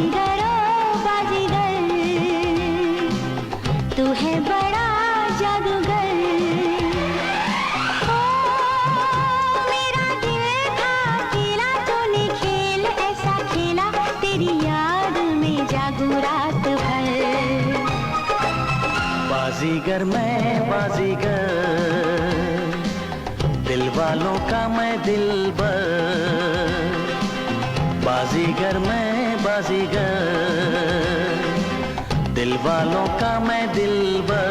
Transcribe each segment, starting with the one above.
बाजीगर ओ बाजीगर, तू है बड़ा जादूगर। ओ मेरा दिल था अकेला, तूने खेल ऐसा खेला, तेरी याद में जागू रात भर। बाजीगर मैं बाजीगर, दिल वालों का मैं दिलबर। बाजीगर मैं बाजीगर, दिल वालों का मैं दिलबर।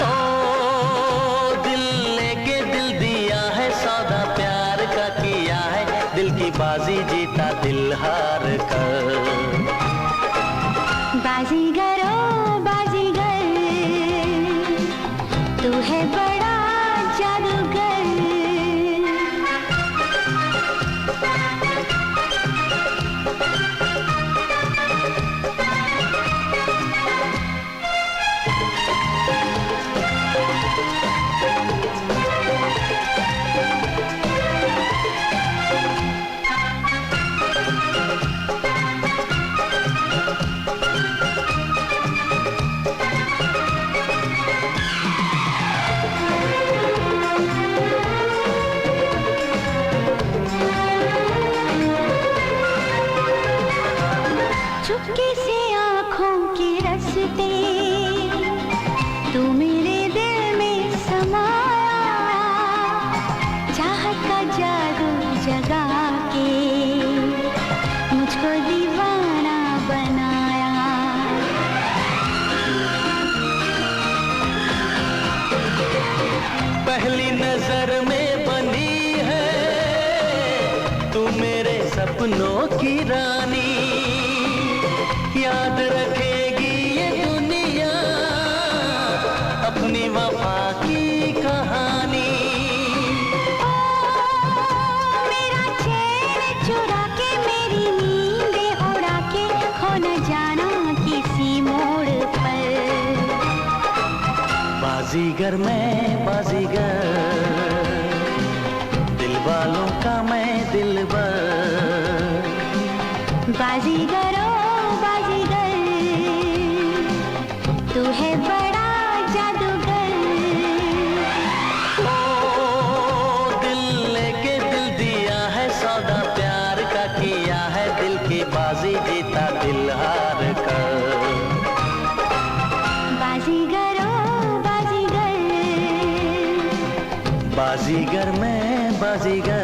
ओ दिल लेके दिल दिया है, सौदा प्यार का किया है, दिल की बाजी जीता दिल हार कर। बाजीगर ओ बाजीगर, तू है बड़ा जादूगर। चुपके से आँखों के रस्ते तू मेरे दिल में समाया, चाहत का जादू जगा के मुझको दीवाना बनाया। पहली नजर में बनी है तू मेरे सपनों की रानी, याद रखेगी ये दुनिया अपनी वफा की कहानी। ओ मेरा चैन चुरा के, मेरी नींदें उड़ा के, खो न जाना किसी मोड़ पर। बाजीगर मैं बाजीगर, दिल वालों का मैं दिलबर। बाजीगर ओ बाजीगर, तू है बड़ा जादूगर। ओ दिल लेके दिल दिया है, सौदा प्यार का किया है, दिल की बाजी जीता दिल हार कर। बाजीगर ओ बाजीगर, बाजीगर मैं बाजीगर।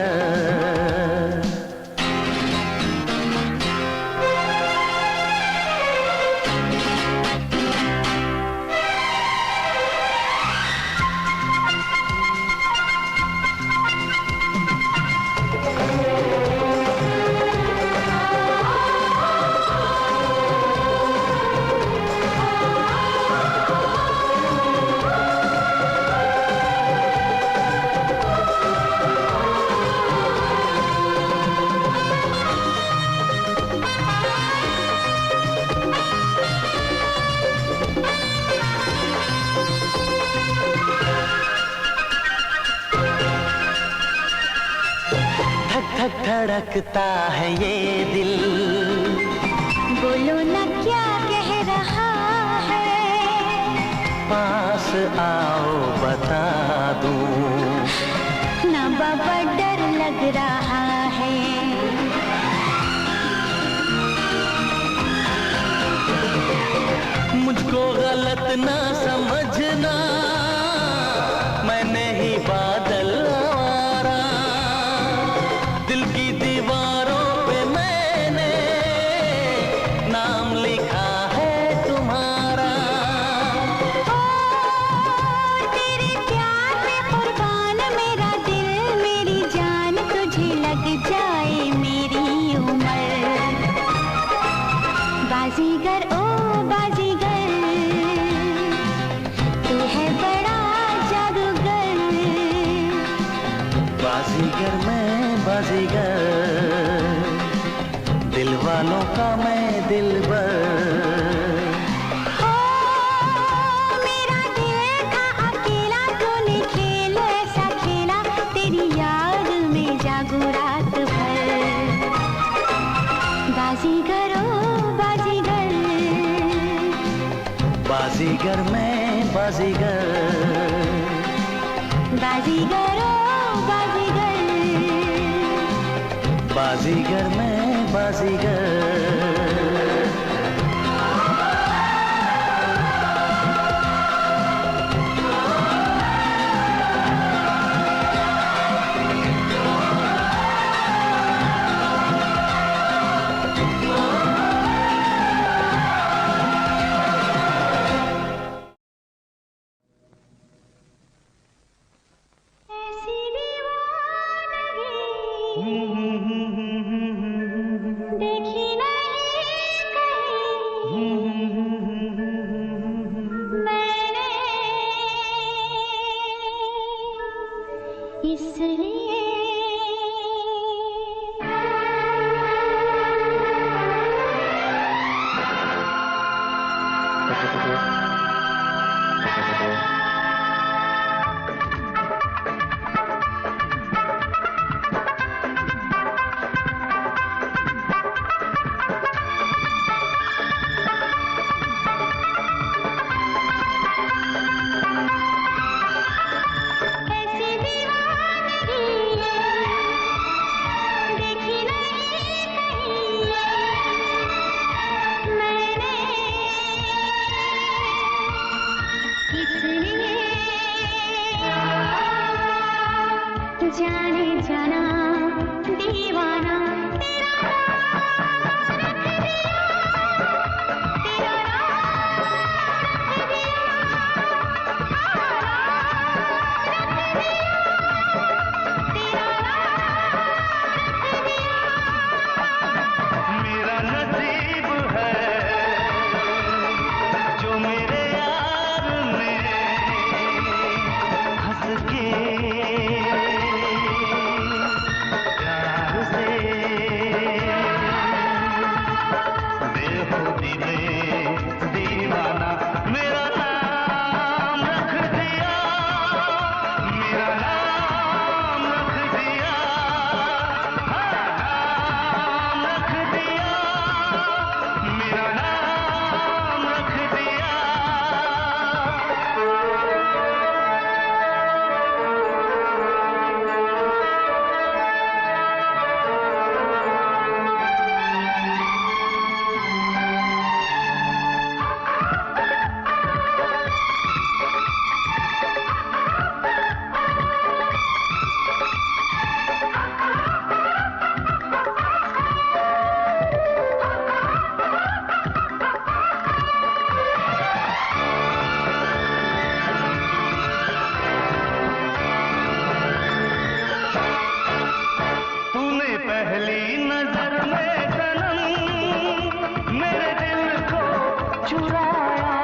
धक धड़कता है ये दिल, बोलो न क्या कह रहा है। पास आओ बता दूं, ना बाबा डर लग रहा है। मुझको गलत ना समझना, मैंने ही बादल आवारा, दिल की दीवारों पे मैंने नाम लिखा है तुम्हारा। ओ तेरे प्यार में कुर्बान मेरा दिल, मेरी जान तुझे लग जाए मेरी उम्र। बाजीगर ओ बाजीगर, तू है बड़ा जादूगर। बाजीगर मैं बाजीगर, दिल वालों का मैं दिलबर। ओ मेरा दिल था अकेला, तूने खेल ऐसा खेला, तेरी याद में जागू रात भर। बाजीगर ओ बाजीगर, बाजीगर मैं बाजीगर, बाजीगर ओ बाजीगर, बाजीगर मैं बाजीगर। देखी नहीं कहीं मैंने इसलिए जाने जाना दीवाना तेरा मेरा नसीब है जो मेरे यार ने हंस के प्यार से बेखुदी में दीवाना मेरा नाम रख दिया, मेरा नाम रख दिया, हाँ, नाम रख दिया, मेरा नाम रख दिया। तूने पहली नजर में सनम मेरे दिल को चुराया,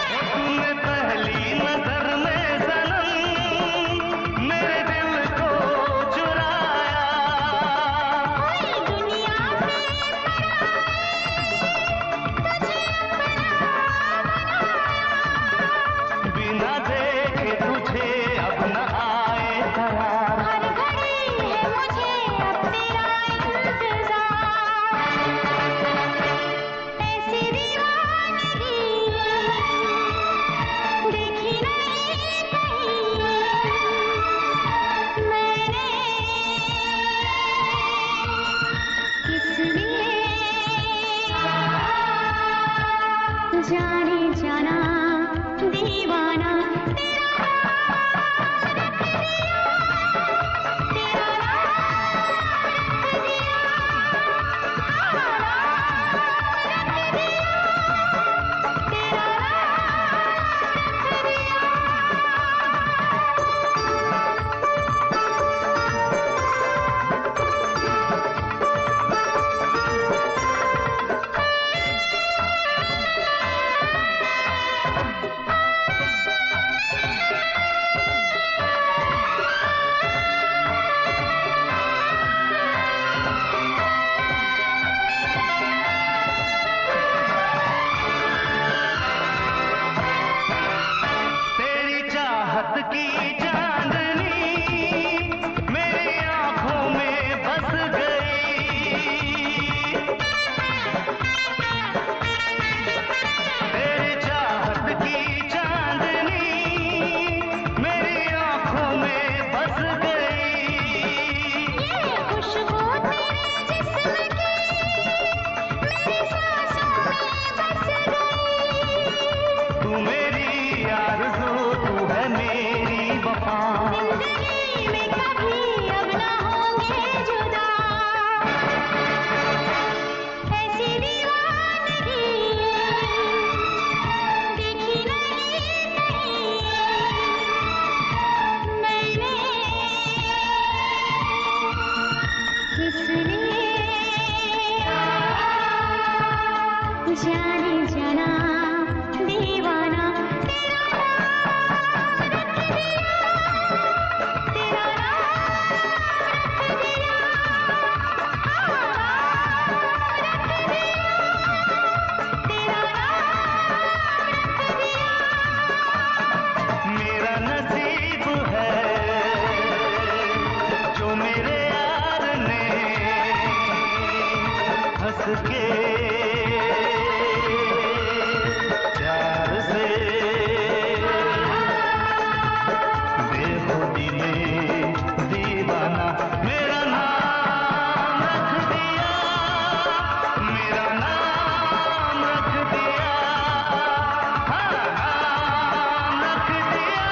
तूने पहली नजर में सनम मेरे दिल को चुराया। दुनिया बिना देखे तुझे अब न आए दया, जाने जाना दीवाना तेरा मेरा नसीब है जो मेरे यार ने हंस के प्यार से बेखुदी में दीवाना मेरा नाम रख दिया, मेरा नाम रख दिया, हाँ नाम रख दिया,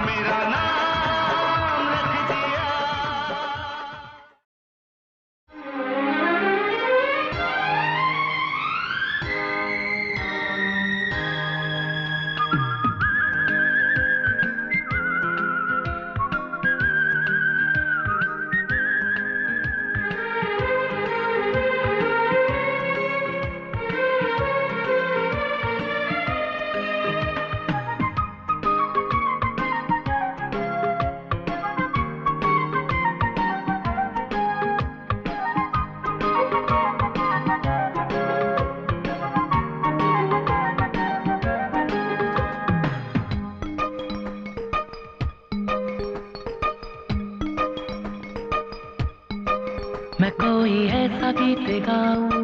मेरा नाम रख दिया। मैं कोई ऐसा गीत गाऊं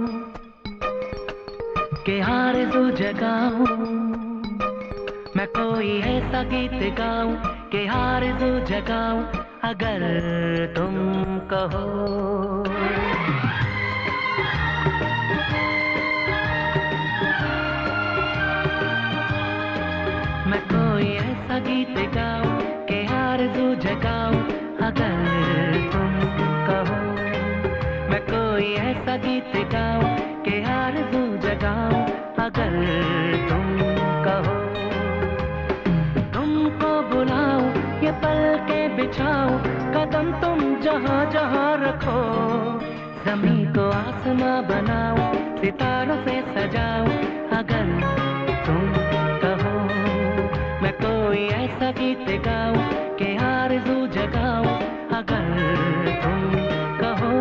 कि आरज़ू जगाऊं, मैं कोई ऐसा गीत गाऊं कि आरज़ू जगाऊं, अगर तुम कहो। मैं कोई ऐसा गीत गाऊं कि आरज़ू जगाऊं, अगर तुम कहो। मैं कोई ऐसा गीत गाऊं कि आरज़ू जगाऊं, अगर तुम कहो। तुमको बुलाऊं ये पलकें बिछाऊं, कदम तुम जहां जहां रखो, ज़मीं को आसमां बनाऊं, सितारों से सजाऊं, अगर तुम कहो। मैं कोई ऐसा गीत गाऊं कि आरज़ू जगाऊं, अगर तुम कहो।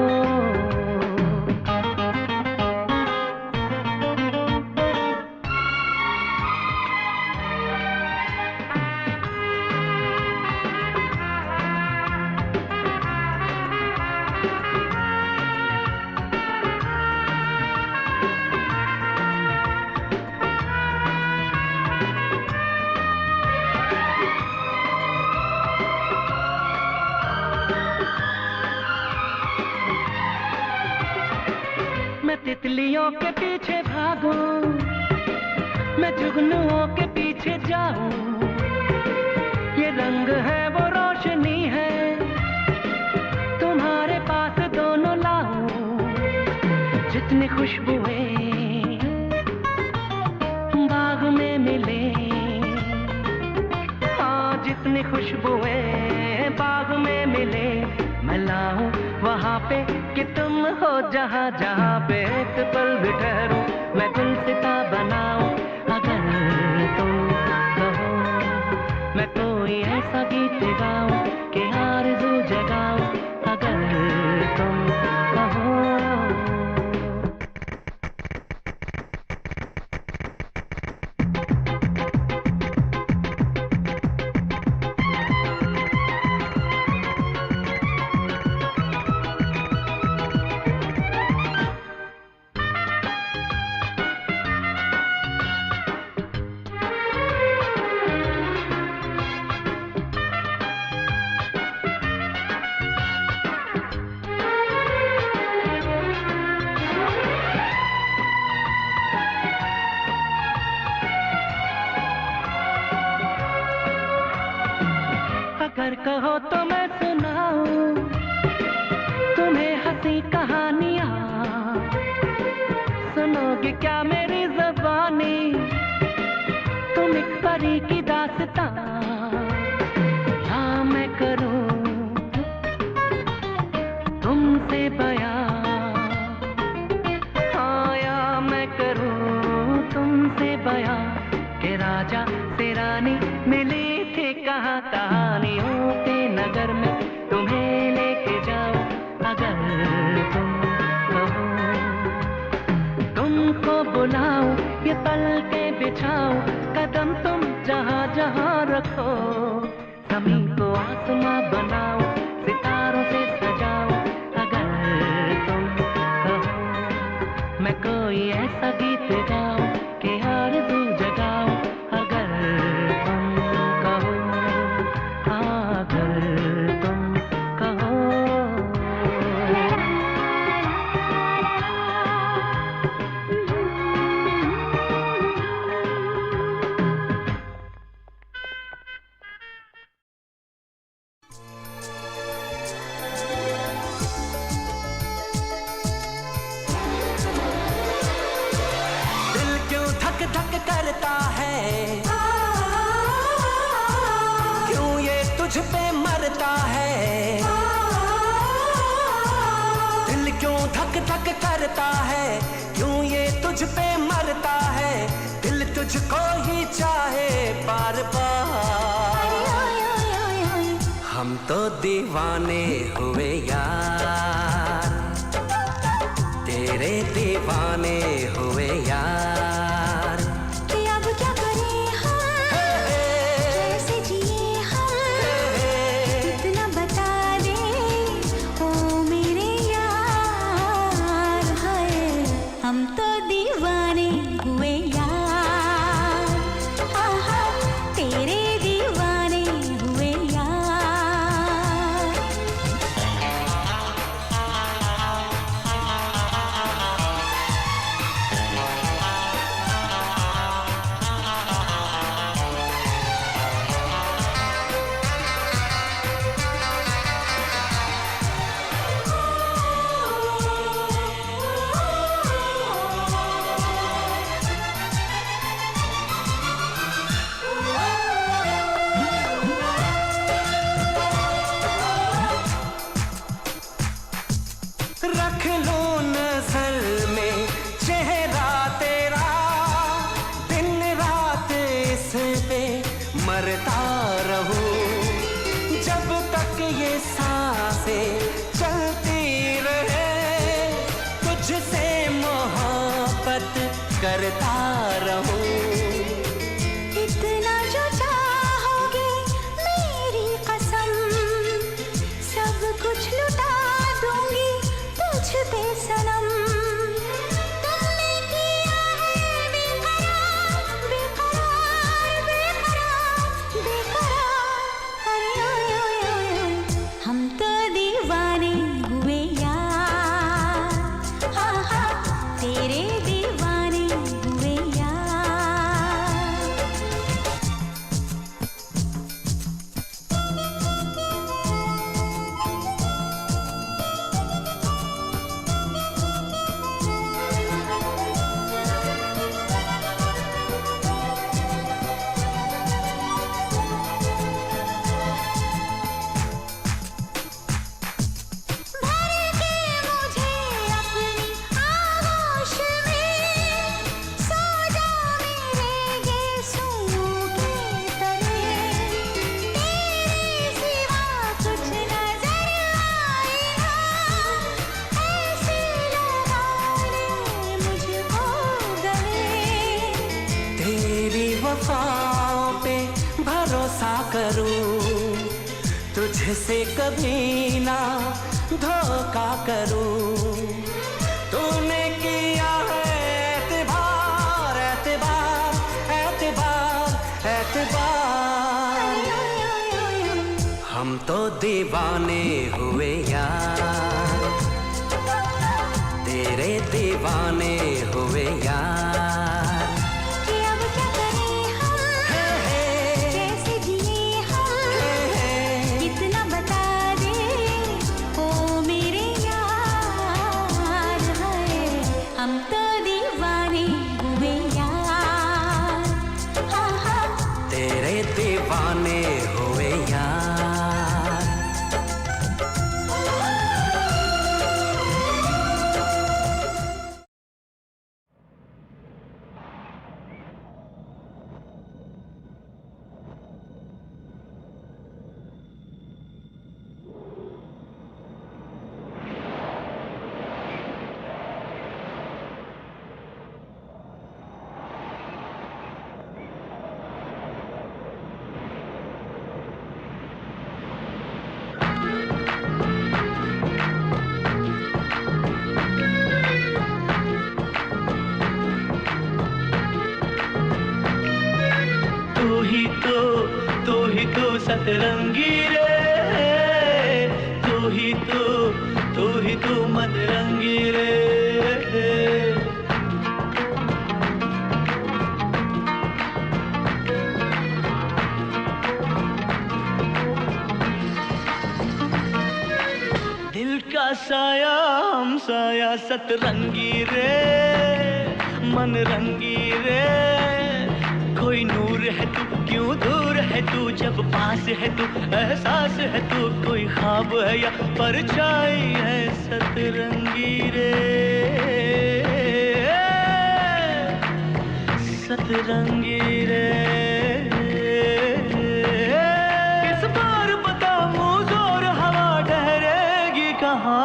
मैं तितलियों के पीछे भागूं, मैं जुगनुओं के पीछे जाऊं, ये रंग है वो रोशनी है, तुम्हारे पास दोनों लाऊं। जितनी खुशबुएं बाग में मिले, हाँ जितनी खुशबुएं बाग में मिले, मैं लाऊं वहाँ पे कि तुम हो जहाँ जहाँ पे एक पल भी ठहरूं, मैं गुलसिता बनाऊं, अगर तुम कहो। मैं कोई ऐसा गीत गाऊं कि आरज़ू जगाऊं, अगर तुम कहो। अगर कहो तो मैं सुनाऊं तुम्हें हंसी कहानियां, सुनोगे क्या मेरी ज़बानी, तुम एक परी की दास्तां, हाँ मैं करूं तुमसे गीत गाऊं कि आरज़ू जगाऊं अगर तुम कहो, हाँ अगर तुम कहो। दिल क्यों धक धक करता है, क्यों ये तुझ पे मरता है। दिल क्यों धक धक करता है, क्यों ये तुझ पे मरता है। दिल तुझको ही चाहे बार बार। हम तो दीवाने हुए यार, तेरे दीवाने हुए यार। कि अब क्या करें हम, कैसे जिए हम, इतना बता दे ओ मेरे यार। हाय हम तो दीवाने हुए यार, आहा तेरे दीवाने हुए यार। रख लो नजर में चेहरा तेरा, दिन रात इस पे मरता रहूं। जब तक ये सांसें चलती रहे, तुझसे मोहब्बत करता रहूं। इतना जो चाहोगे मेरी कसम, सब कुछ लुटा दूंगी तुझ पे सनम। तुमने किया है बेकरार बेकरार बेकरार बेकरार। अरे ओए ओए ओए ओए, हम तो दीवाने हुए यार, हाँ हाँ तेरे दीवाने हुए यार। भर के मुझे अपनी आगोश में, सो जा मेरे गेसुओं के तले। तेरे सिवा कुछ नजर आए ना, ऐसे लगा ले मुझको गले। तेरी वफाओं पे भरोसा करूं, तुझसे कभी ना धोखा करूं। तूने किया है एतबार एतबार एतबार एतबार। हम तो दीवाने हुए यार, तेरे दीवाने हुए यार। कि अब क्या करें हम, कैसे जिए हम, इतना बता दे ओ मेरे यार। हाय हम तो दीवाने हुए यार, हाँ हाँ तेरे दीवाने हुए यार। सतरंगी रे, तू ही तू मनरंगी रे। दिल का साया हम साया सतरंगी रे, मन रंगी रे। कोई नूर है तू, क्यों दूर है तू, जब पास है तू एहसास है तू। कोई ख्वाब है या परछाई है सतरंगी रे, सतरंगी रे। इस बार बता मुँह जोर हवा ठहरेगी कहाँ।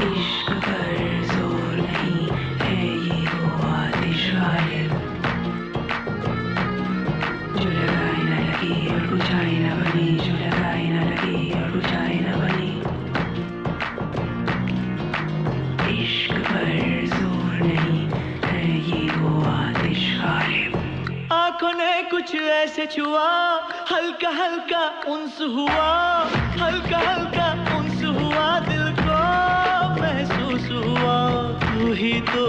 इश्क पर जोर नहीं है ये वो आतिश गालिब, जो लगाई न लगी और बुझाई न बनी, जो लगाई न लगी और बुझाई न बनी। इश्क पर जोर नहीं है ये वो आतिश गालिब। आंखों ने कुछ ऐसे छुआ, हल्का हल्का उन्स हुआ, हल्का हल्का उन्स हुआ, दिल को महसूस हुआ। तू ही तो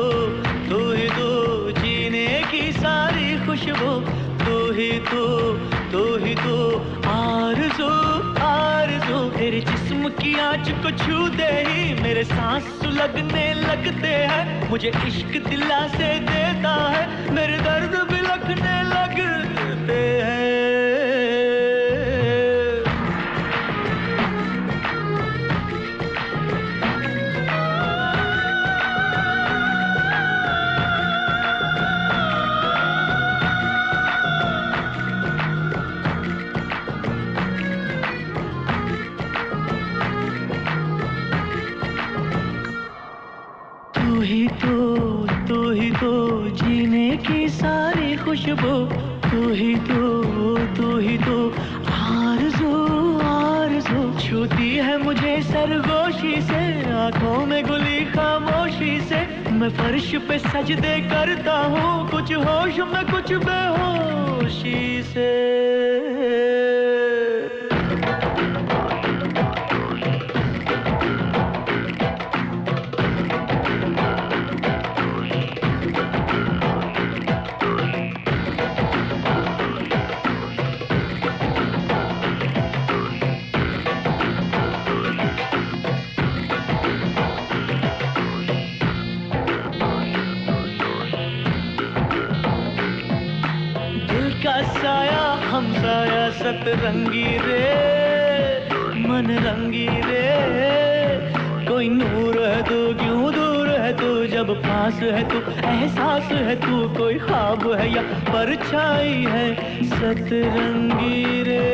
जीने की सारी खुशबू। तू ही तो आरज़ू आरज़ू। तेरे जिस्म की आँच को छूते ही मेरे सांस सुलगने लगते हैं। मुझे इश्क दिला से देता है, मेरे दर्द भी लगने लगते हैं। तू ही तो जीने की सारी खुशबू। तू ही तो आरज़ू आरज़ू। छूती है मुझे सरगोशी से, आंखों में गुली खामोशी से। मैं फर्श पे सजदे करता हूँ, कुछ होश में कुछ बेहोशी से। साया हम साया सतरंगी रे, मन रंगी रे। कोई नूर है तू, क्यों दूर है तू, जब पास है तू एहसास है तू। कोई ख्वाब है या परछाई है सतरंगी रे।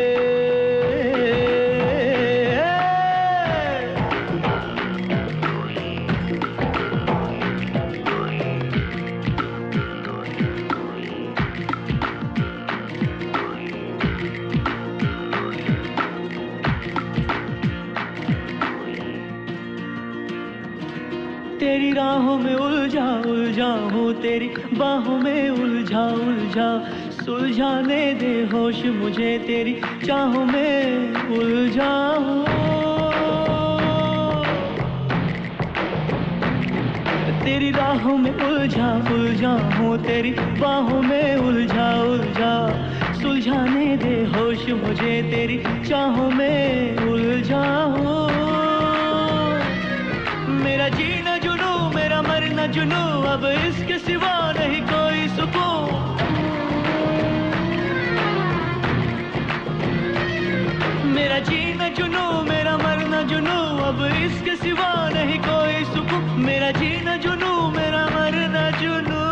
तेरी राहों में उलझा उलझा हूँ, तेरी बाहों में उलझा उलझा। सुलझाने दे होश मुझे, तेरी चाहों में उलझा हूँ। तेरी राहों में उलझा उलझा हूँ, तेरी बाहों में उलझा उलझा। सुलझाने दे होश मुझे, तेरी चाहों में उलझा हूँ। मेरा जीना जुनू, मेरा मरना जुनू, अब इसके सिवा नहीं कोई सुकून। मेरा जीना जुनू, मेरा मरना जुनू, अब इसके सिवा नहीं कोई सुकून। मेरा जीना जुनू, मेरा मरना जुनू।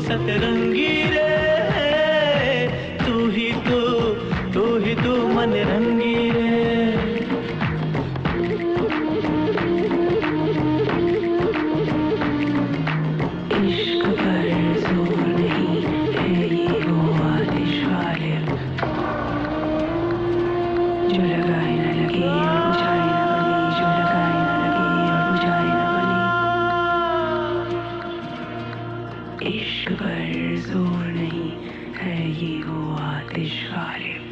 सतरंगी रे, तू ही तो मन रंगी रे। जोर नहीं है ये वो आतिश गालिब जो लगाए न लगे और बुझाए न बनी जो लगाए न लगे और बुझाए न बनी इश्क पर जोर नहीं है ये वो आतिश गालिब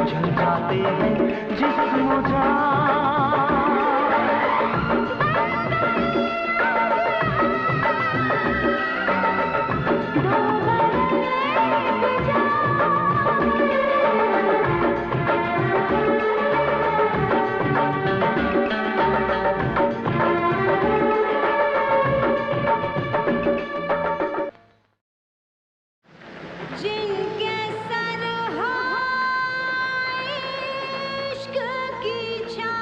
झलकाते हैं जिस्म जान। जिनके सर हो इश्क की छाँव,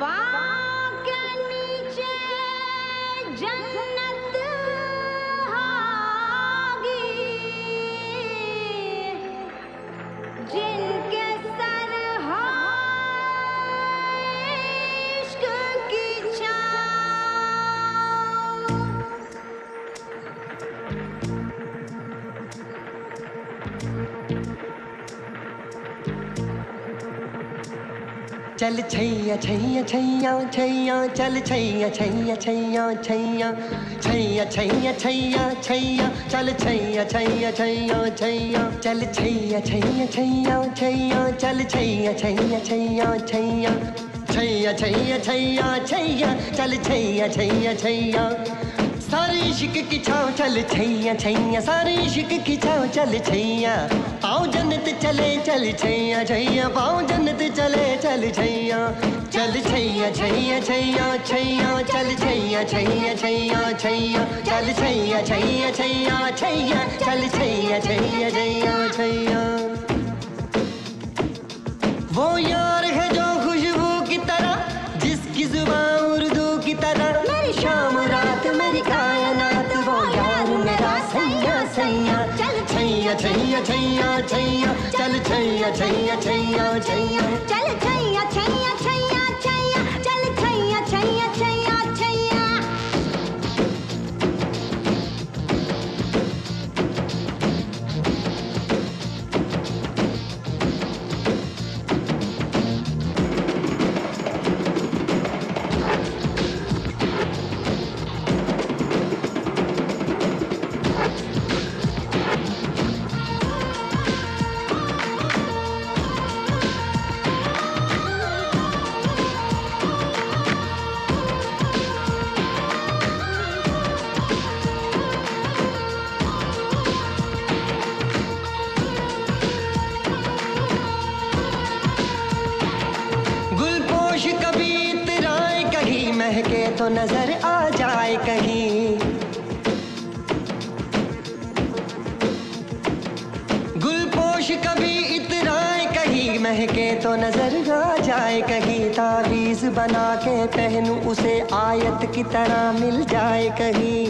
पाँव के नीचे जन्नत होगी। जिनके सर हो इश्क की छाँव, चल छैया छैया छैया छैया चल छैया छैया छैया छैया छैया छैया छैया छैया चल छैया छैया छैया छैया चल छैया छैया छैया छैया चल छैया छैया छैया छैया छैया छैया छैया छैया चल छैया छैया छैया सारी इश्क की छाँव चल छैया छैया सारी इश्क की छाँव चल छैया पाँव जन्नत चले चल छैया छैया पाँव जन्नत चले चल छैया चल छैया छैया छैया छैया चल छैया छैया छैया छैया चल छैया छैया छैया छैया चल छैया छैया छैया छैया। वो यार है जो खुशबू की तरह जिसकी जुबान उर्दू की तरह मेरी शाम रात मेरी कायनात वो यार मेरा सैया सैया चल छैया छैया छैया छैया चल छैया छैया छैया छैया चल छैया छैया छैया छैया चल छैया छैया छैया छैया। गुलपोश कभी इतराए कहीं महके तो नजर आ जाए कहीं गुलपोश कभी इतराए कहीं महके तो नजर आ जाए कहीं तावीज बना के पहनूं उसे आयत की तरह मिल जाए कहीं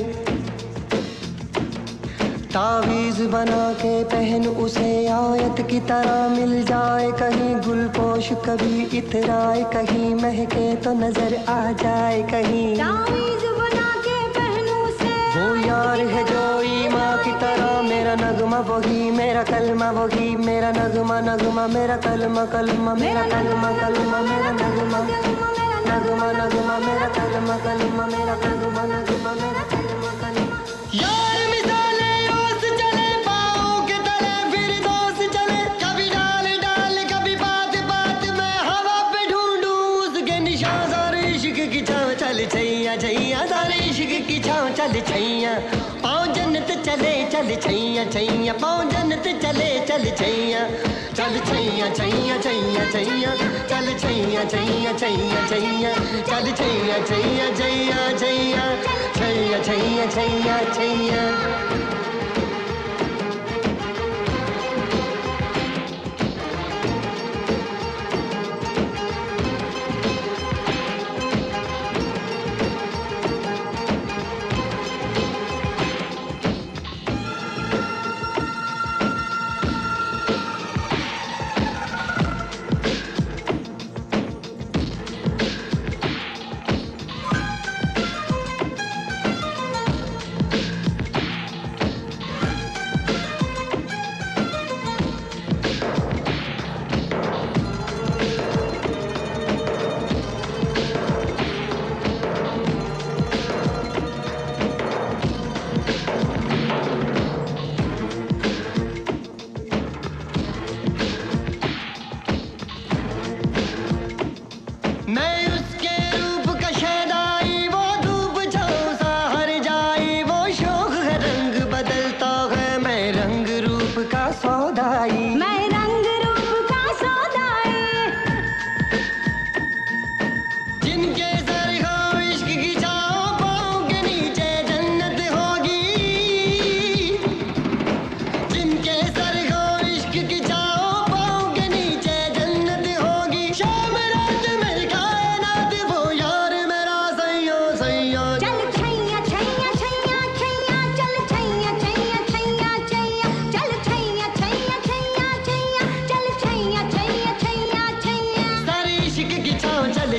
तावीज बना के पहन उसे आयत की तरह मिल जाए कहीं गुलपोश कभी इतराए कहीं महके तो नजर आ जाए कहीं तावीज़ बना के पहनूं से वो यार है जो ईमा की तरह मेरा नगमा वही मेरा कलमा वही मेरा नगमा नगमा मेरा कलमा कलमा मेरा कलमा कलमा मेरा नगमा नगमा नगमा मेरा कलमा कलमा मेरा नगमा नगमा मेरा कलमा कलमा। यार मिसाले रोज चले पाँव के तले फिर दोस्त चले कभी डाल डाल कभी बात बात में हवा पे ढूंढूं उसके निशान सारे इश्क की छाँव चल छैया छैया सारे इश्क की छाँव चल छैया पाँव जन्नत चले चल छैया छैया पाँव जन्नत चले चल छैया चल छैया छैया छैया छैया चल छैया छैया छैया छैया चल छैया छैया छैया छैया छैया छैया छैया छैया।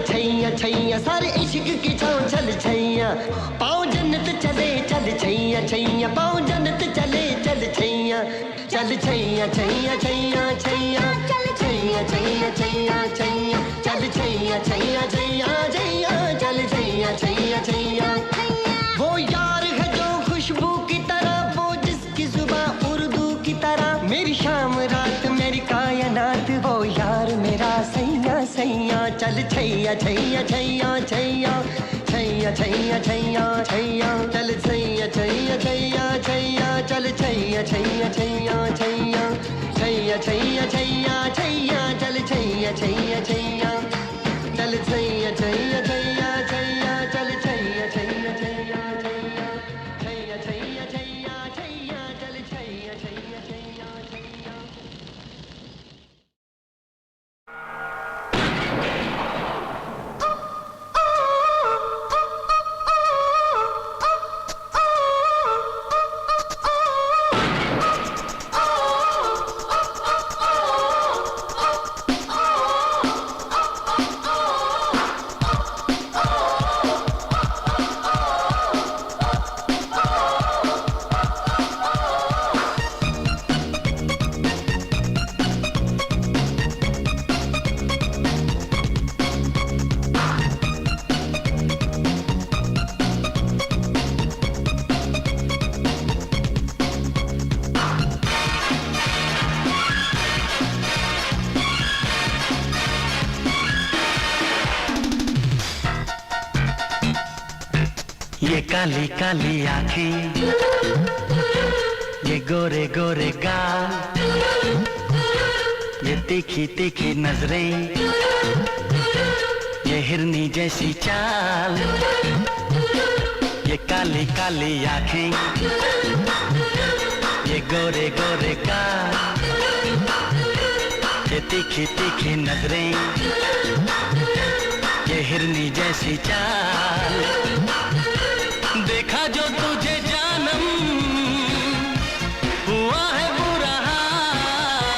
छैया छैया, सारे इश्क की छाँव चल छैया, पाँव जन्नत चले चल छैया छैया, पाँव जन्नत चले चल छैया, चल छैया छैया छैया छैया, चल छैया छैया छैया छैया, चल छैया छैया छैया छैया, चल छैया छैया छैया। वो यार है जो खुशबू की तरह, वो जिसकी जुबान उर्दू की तरह, मेरी शाम रात मेरी कायनात, वो यार मेरा सैया सैया, चल छैया छैया छैया छैया, छैया छैया छैया छैया, चल छैया छैया छैया छैया, चल छैया छैया छैया छैया, छैया छैया छैया छैया, चल छैया छैया छैया, चल छैया छैया छैया छैया, चल छैया छैया छैया छैया, छैया छैया छैया छैया, चल छैया छैया छैया छैया। ये काली काली आँखें, ये गोरे गोरे गाल, ये तीखी तीखी नजरें, ये हिरनी जैसी चाल, ये काली काली आँखें, ये गोरे गोरे गाल, ये तीखी तीखी नजरें, ये हिरनी जैसी चाल, देखा जो तुझे जानम हुआ है बुरा हाल।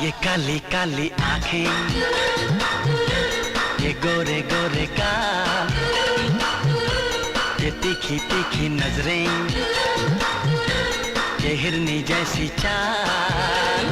ये काली काली आँखें, ये गोरे गोरे गाल, ये तीखी तीखी नजरें, ये हिरनी जैसी चाल।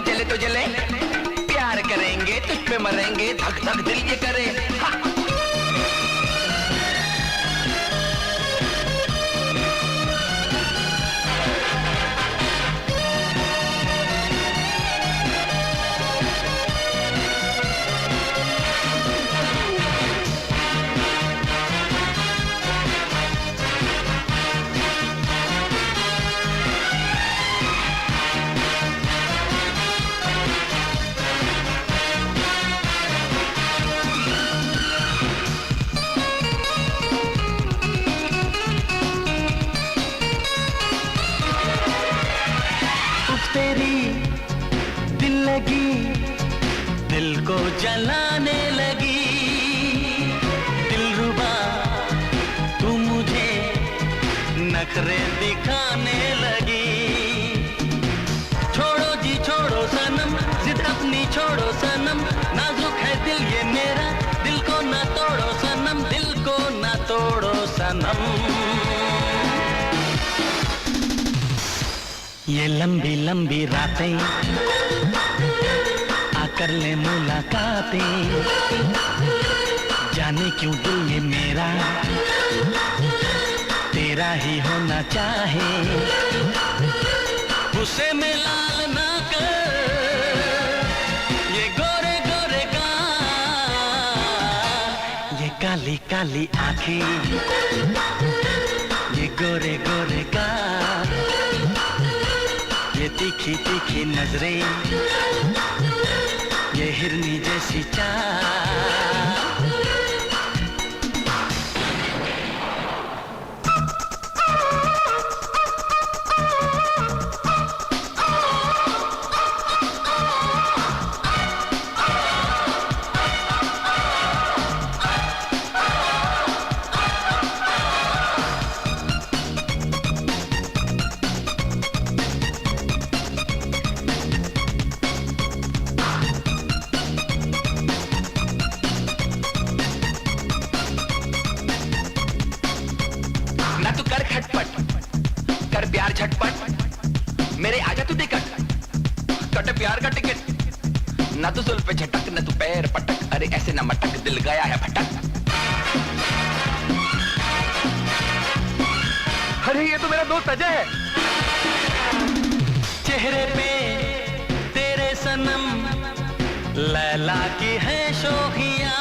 जले तो जले, प्यार करेंगे तुझ पे मरेंगे, धक धक दिल ये करे। तेरी दिल लगी, दिल को जलाने लगी, दिलरुबा तू मुझे नखरे दिखाने लगी। छोड़ो जी छोड़ो सनम, जिद अपनी छोड़ो सनम, नाजुक है दिल ये मेरा, दिल को ना तोड़ो सनम, दिल को ना तोड़ो सनम। ये लंबी लंबी रातें आकर ले मुलाकातें, जाने क्यों दिल ये मेरा तेरा ही होना चाहे। गुस्से में लाल ना कर ये गोरे गोरे गाल, ये काली काली आंखें, ये गोरे गोरे गाल, ये तीखी तीखी नजरें, ये हिरनी जैसी चाल। प्यार का टिकट। ना तो जुल्फ पे झटक, ना तू पैर पटक, अरे ऐसे ना मटक, दिल गया है भटक। अरे ये तो मेरा दोस्त अजय है। चेहरे पे तेरे सनम लैला की है शोखियां,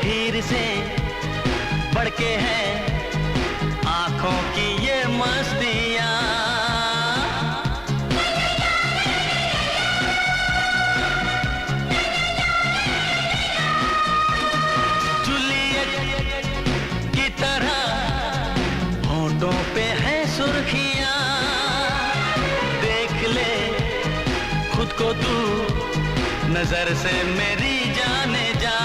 हीर से बढ़ के है आंखों की ये मस्तियां। जूलियट की तरह होंठों पे है सुर्खियां, देख ले खुद को तू नजर से मेरी जाने जा।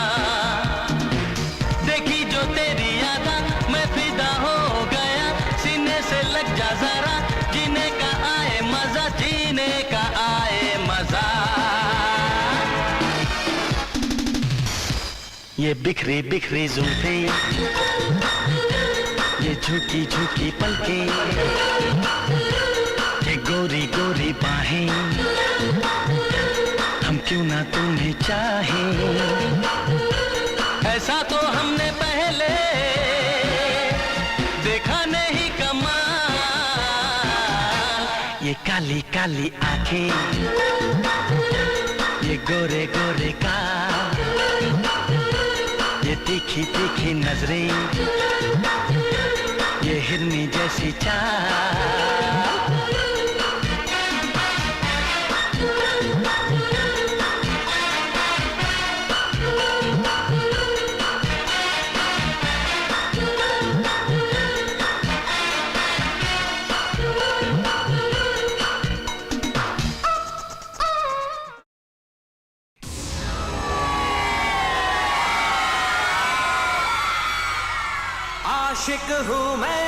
देखी जो तेरी यादा मैं फिदा हो गया, सीने से लग जा जरा, जीने का आए मजा, जीने का आए मजा। ये बिखरी बिखरी जुल्फें, ये झुकी झुकी पलकें, ये गोरी गोरी बाहें, हम क्यों ना तुम्हें चाहें, ऐसा तो हमने पहले देखा नहीं कमाल। ये काली काली आंखें, ये गोरे गोरे गाल, ये तीखी तीखी नजरें, ये हिरनी जैसी चाल। आशिक हूँ मैं,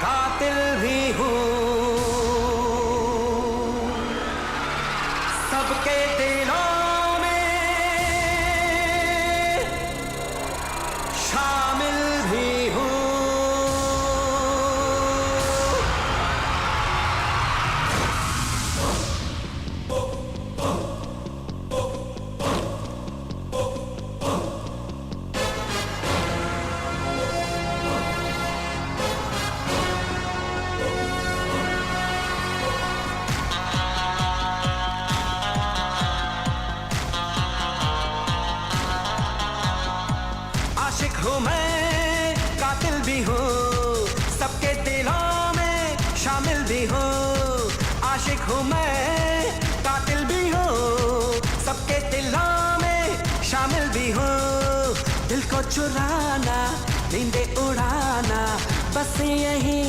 कातिल भी हूँ, सबके दिलों में शामिल भी हूँ। आशिक हूँ मैं, कातिल भी हूँ, सबके दिलों में शामिल भी हूँ। आशिक हूँ मैं, कातिल भी हूँ, सबके दिलों में शामिल भी हूँ। दिल को चुराना, नींदे उड़ाना, बस यही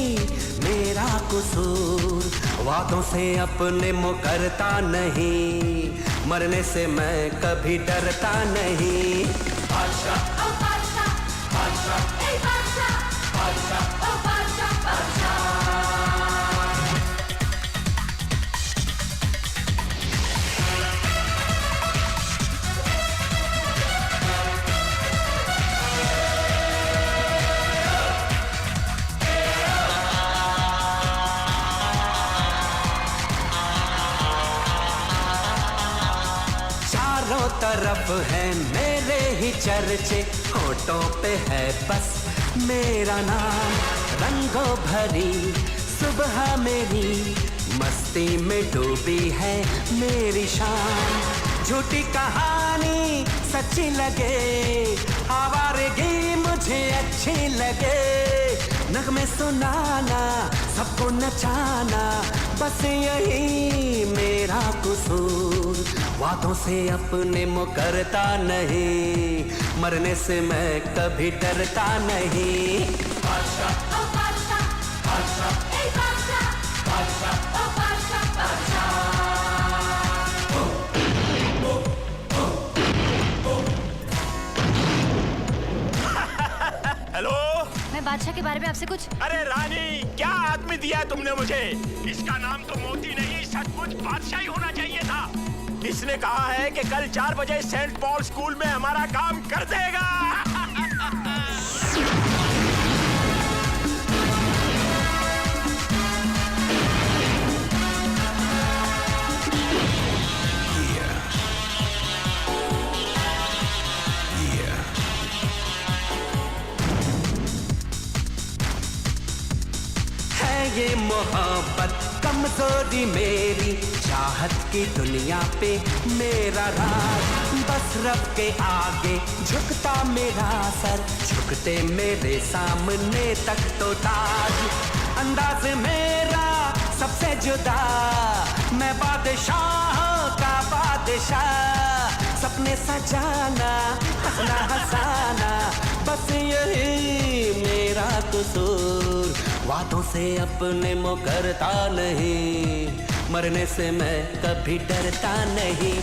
मेरा कसूर। वादों से अपने मुकरता नहीं, मरने से मैं कभी डरता नहीं। बादशाह चारों तरफ है मेरे ही चर्चे, होठों पे है बस मेरा नाम। रंगों भरी सुबह मेरी, मस्ती में डूबी है मेरी शाम। झूठी कहानी सच्ची लगे, आवारगी मुझे अच्छी लगे। नगमे सुनाना, सबको नचाना, बस यही मेरा कसूर। वादों से अपने मुकरता नहीं, मरने से मैं कभी डरता नहीं। बादशाह, बादशाह, बादशाह, बादशाह, बादशाह, बादशाह, बादशाह। हेलो, मैं बादशाह के बारे में आपसे कुछ। अरे रानी, क्या आदमी दिया है तुमने मुझे? इसका नाम तो मोती नहीं, सचमुच बादशाह ही होना चाहिए था। इसने कहा है कि कल 4 बजे सेंट पॉल स्कूल में हमारा काम कर देगा। ये मोहब्बत कमजोरी मेरी, चाहत की दुनिया पे मेरा राज, बस रब के आगे झुकता मेरा सर, झुकते मेरे सामने तक तो ताज, अंदाज मेरा सबसे जुदा, मैं बादशाह का बादशाह, सपने सजाना हंसना हंसाना बस यही मेरा कसूर, वादों से अपने मुकरता नहीं, मरने से मैं कभी डरता नहीं।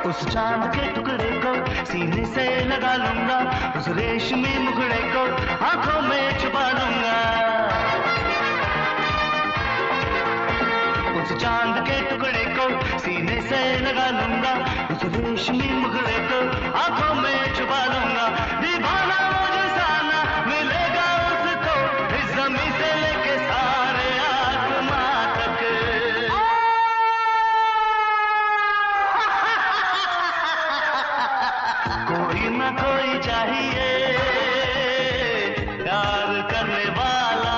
उस चांद के टुकड़े को सीने से लगा लूंगा, उस रेशमी मुखड़े को आंखों में छुपा लूंगा, उस चांद के टुकड़े को सीने से लगा लूंगा, उस रेशमी मुखड़े को आंखों में छुपा लूंगा, दीवाना मुझे साना मिलेगा उसको, इस ज़मीं से लेके सारे आसमां तक। कोई न कोई चाहिए प्यार करने वाला,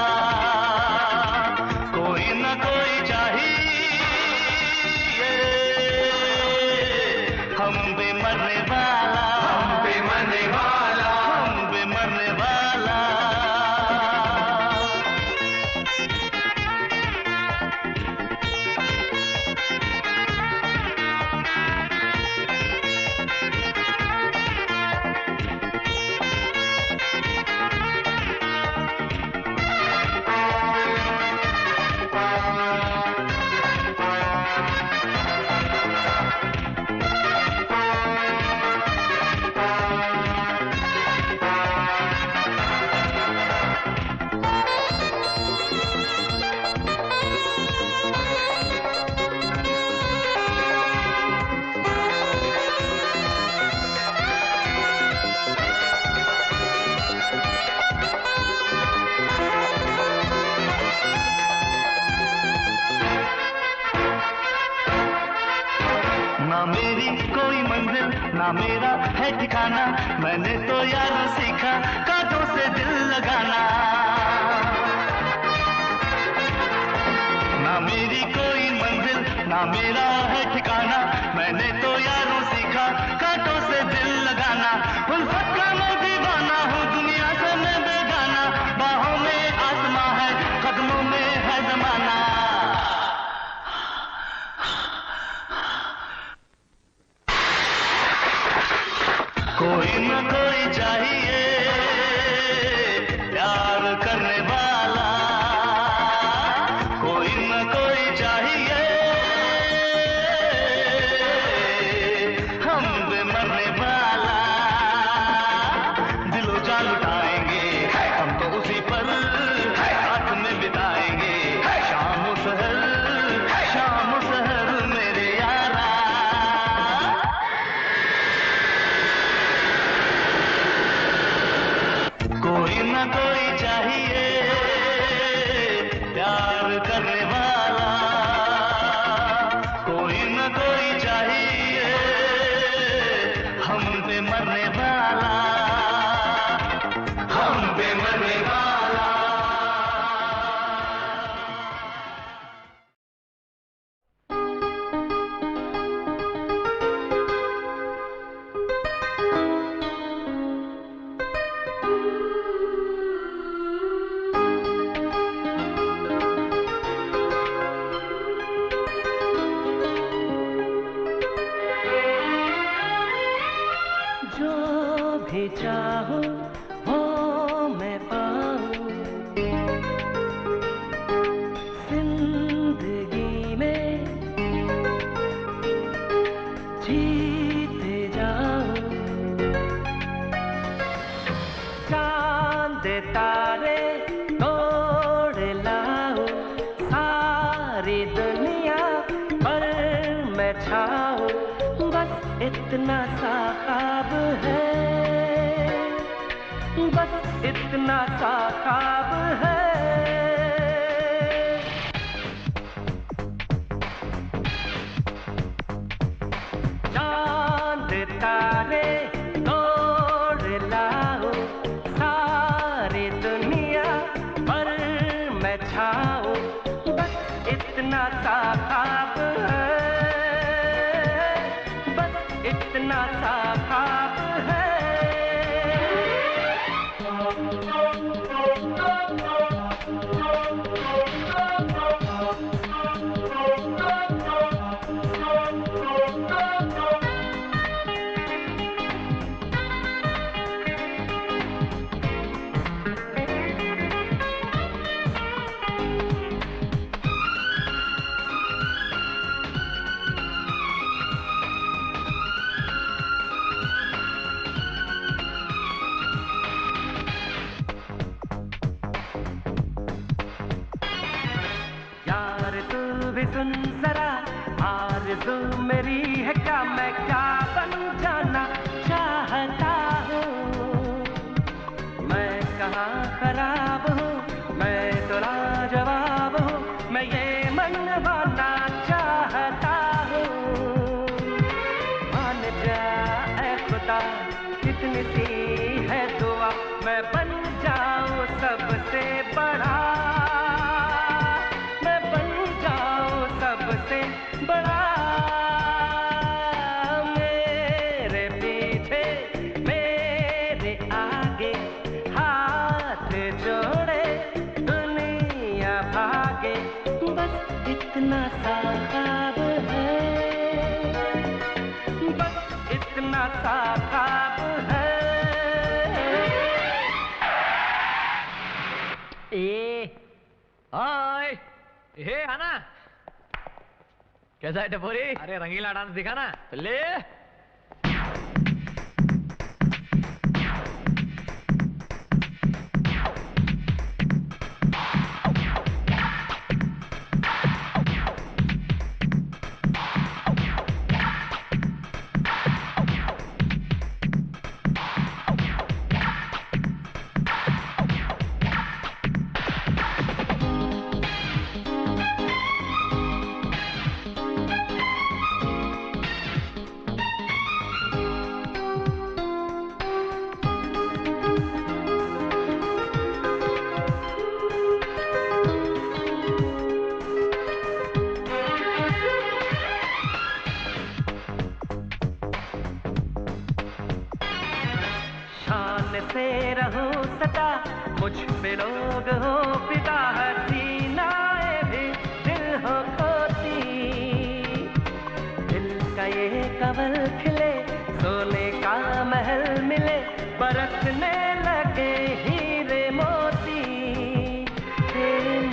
कोई न कोई चाहिए हम पे मरने वाला, हम पे मरने वाला, हम पे मरने वाला। ना मेरी कोई मंजिल ना मेरा है ठिकाना, मैंने तो यारों सीखा कांटों से दिल लगाना। ना मेरी कोई मंजिल ना मेरा है ठिकाना, मैंने तो यारों सीखा कांटों से दिल लगाना। उल्फत का मैं दीवाना हूँ, दुनिया से मैं बेगाना, बाहों में आसमां है कदमों में है जमाना। कोई न कोई चाहिए प्यार करने वाला, कोई न कोई चाहिए इतना सा ख्वाब है, बस इतना सा ख्वाब है। चांद तारे तोड़ लाओ, सारी दुनिया पर मैं छाऊं, बस इतना सा ख्वाब है, बस इतना सा ख्वाब है। यार तू भी सुन जरा, आरज़ू मेरी है क्या, मैं क्या बन जाना चाहता हूँ। मैं कहाँ खराब हूँ, मैं तो लाजवाब हूँ, मैं ये मनवाना चाहता हूँ। मान जा ऐ खुदा, कितनी सी है दुआ, मैं बन जाऊँ सबसे बड़ा, सबसे बड़ा। मेरे पीछे मेरे आगे हाथ जोड़े दुनिया भागे, बस इतना सा ख्वाब है, बस इतना सा ख्वाब है। हाय, हे आना, कैसा है टपोरी? अरे रंगीला डांस दिखाना ले। से रहूं सदा, मुझ पे लोग हो पिता, हसीनाएं भी दिल हो खोती। दिल का ये कमल खिले, सोने का महल मिले, बरसने लगे हीरे मोती।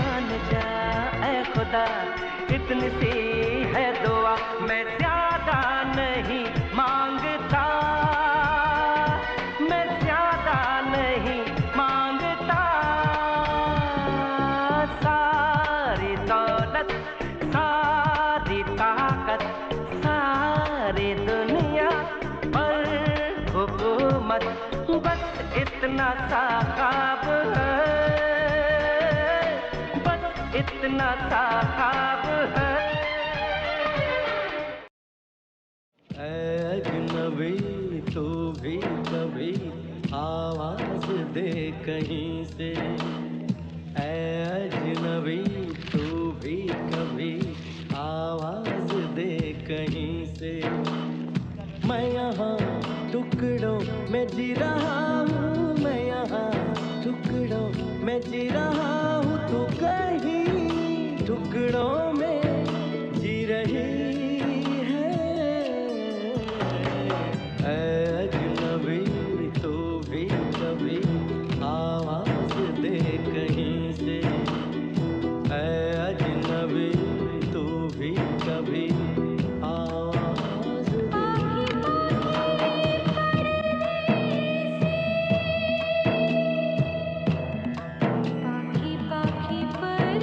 मान जा ऐ खुदा, इतनी सी है दुआ, मैं ज्यादा नहीं मांगता, मैं ज्यादा नहीं मांगता। सारी दौलत, सारी ताकत, सारी दुनिया पर हुकूमत, बस इतना सा ख्वाब है, बस इतना सा ख्वाब है। ऐ अजनबी तू भी कभी आवाज दे कहीं से, ऐ अजनबी तू भी कभी आवाज दे कहीं से। मैं यहाँ टुकड़ों में जी रहा हूँ, मैं यहाँ टुकड़ों में जी रहा हूँ, तू कहीं टुकड़ों में जी रही है। ऐ अजनबी तू भी कभी आवाज दे कहीं से, ऐ अजनबी तू भी कभी आवाज दे। पाखी पाखी पर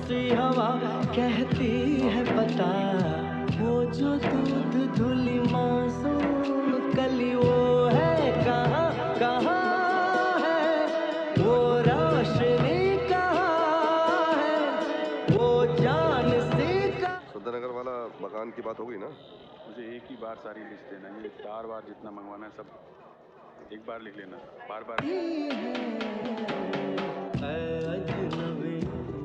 सी हवा कहती है पता, वो जो दूध धुली मासूम कली वो है कहाँ कहाँ है, वो रोशनी कहाँ है, वो जान सी का। सुंदरनगर वाला मकान की बात हो गई ना? मुझे एक ही बार सारी लिस्ट देना, ये 4 बार जितना मंगवाना है सब एक बार लिख लेना, बार बार। अजनबी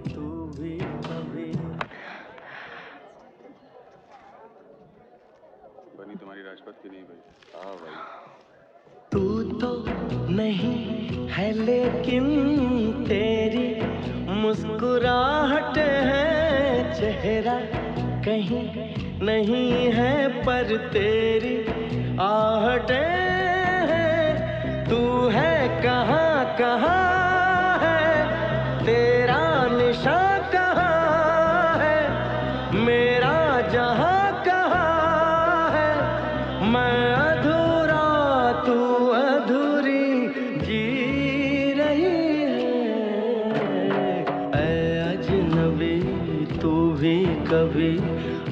तू भी कभी। बनी तुम्हारी राजपथ की नहीं भाई? हाँ भाई। तू तो नहीं है लेकिन तेरी मुस्कुराहट है, चेहरा कहीं नहीं है पर तेरी आहटें हैं। तू है कहाँ कहाँ है, तेरा निशान कहाँ है, मेरा जहाँ कहाँ है, मैं अधूरा तू अधूरी जी रही है। ऐ अजनबी तू भी कभी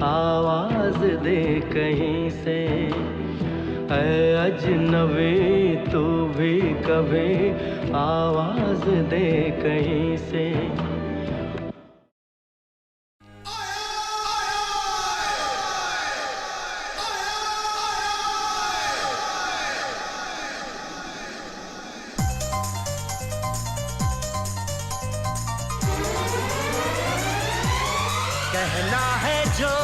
आवाज दे कहीं से, ऐ अजनबी तू भी कभी आवाज दे कहीं से। कहना है जो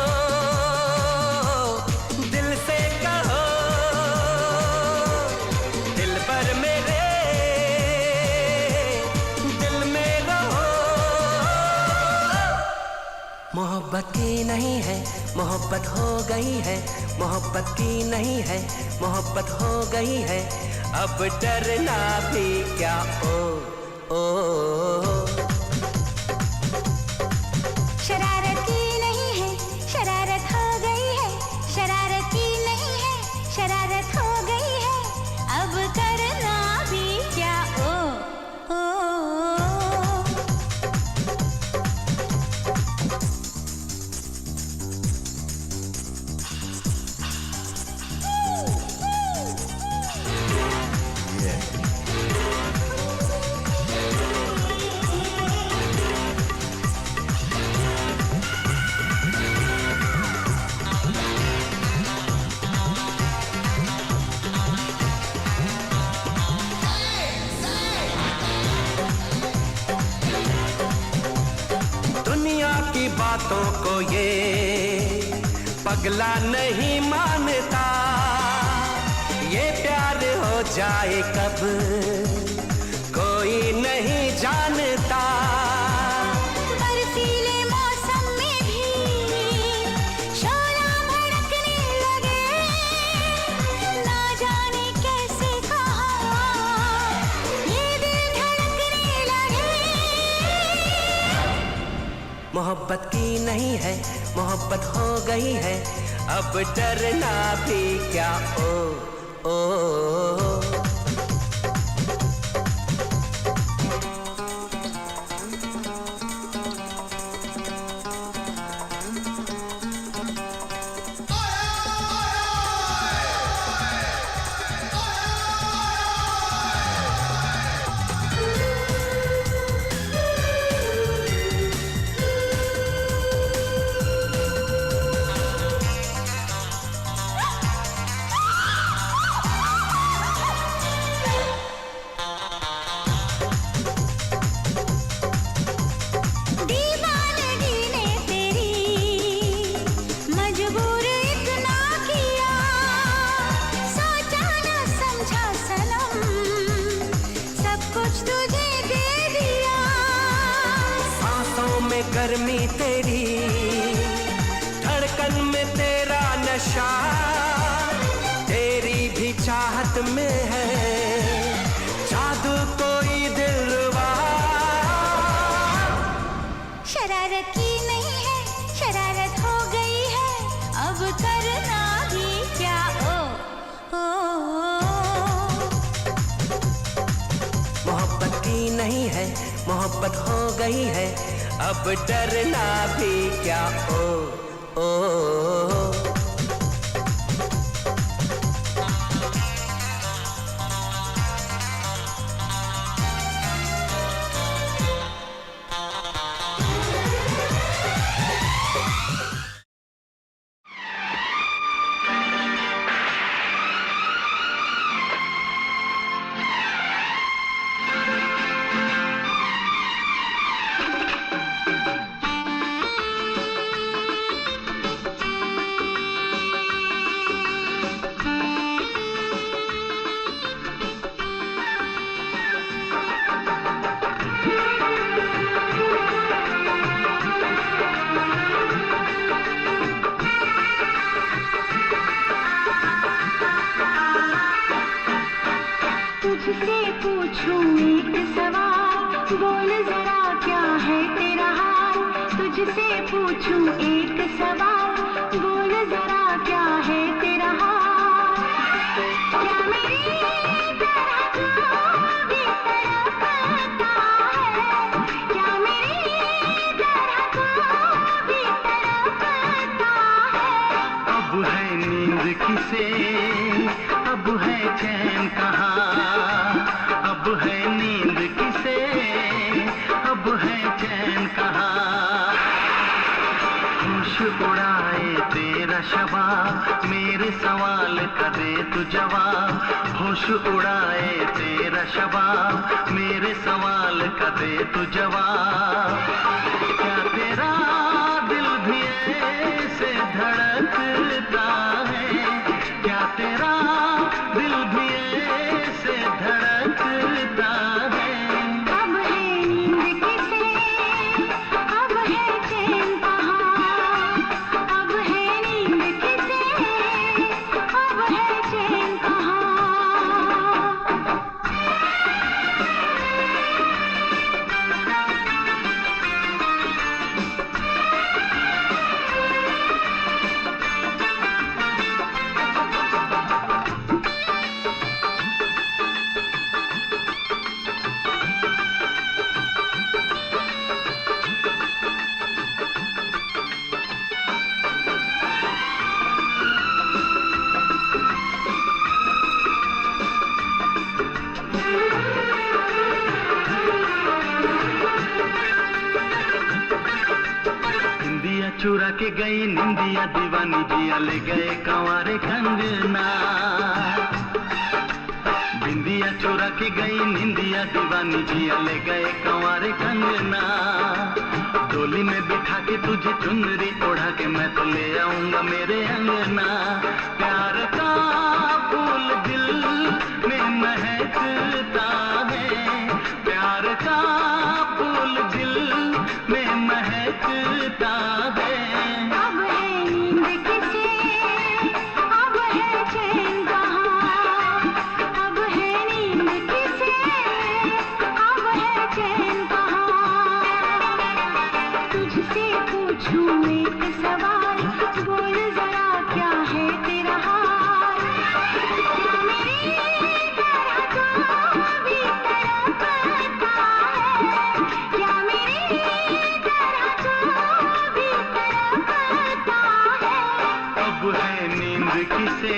दिल से कहो, दिल पर मेरे दिल में रहो। मोहब्बत की नहीं है मोहब्बत हो गई है, मोहब्बत की नहीं है मोहब्बत हो गई है, अब डरना भी क्या ओ ओ, ओ। शरारत की नहीं है शरारत हो गई है, शरारत की नहीं है शरारत हो गई है, अब करना भी क्या ओ ओ, ओ। दुनिया की बातों को ये पगला नहीं मानता, ये प्यार हो जाए कब कोई नहीं जानता। बरसीले मौसम में भी शोला भड़कने लगे, ना जाने कैसे कहाँ ये दिल धड़कने लगे। मोहब्बत की नहीं है मोहब्बत हो गई है, अब डरना भी क्या ओ ओ, ओ। गर्मी तेरी, धड़कन में तेरा नशा, तेरी भी चाहत में है जादू कोई दिलरुबा। शरारत की नहीं है, शरारत हो गई है, अब करना भी क्या ओ, ओ, ओ। मोहब्बत की नहीं है, मोहब्बत हो गई है, अब डरना भी क्या ओ ओ तुझसे पूछूं एक सवाल, बोल जरा क्या है तेरा हाल। तुझसे पूछूं एक सवाल, बोल जरा क्या है तेरा हाल। क्या मेरी तरह तू भी तड़पता है, क्या मेरी तरह तू भी तड़पता है। अब है नींद किसे, अब है चैन कहाँ। अब है नींद किसे, अब है चैन कहाँ। होश उड़ाए तेरा शबाब, मेरे सवाल का दे तू जवाब। होश उड़ाए तेरा शबाब, मेरे सवाल का दे तू जवाब। क्या तेरा दिल भी ऐसे धड़कता है, क्या तेरा दिल भी ऐसे धड़कता है। अब है नींद किसे, अब है चैन कहाँ। अब है नींद किसे, अब है चैन कहाँ। इंदिया चुरा के गई निंदिया, दीवानी जिया ले गए कंवारे कंगना। बिंदिया चुरा के गई निंदिया, दीवानी जिया ले गए कंवारे कंगना। डोली में बिठा के तुझे चुनरी ओढ़ा के मैं तो ले आऊंगा मेरे अंगना। प्यार का फूल दिल में महकता है, प्यार का फूल दिल में महकता है। अब है नींद किसे, अब है चैन कहाँ। अब है नींद किसे, अब है चैन कहाँ। तुझसे पूछूं एक सवाल, बोल जरा क्या है तेरा हाल। क्या मेरी तरह तू भी तड़पता है, क्या मेरी तरह तू भी तड़पता है। अब है नींद किसे,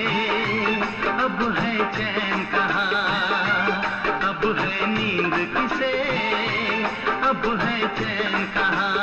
अब है चैन कहाँ। अब है नींद किसे, अब है चैन कहाँ।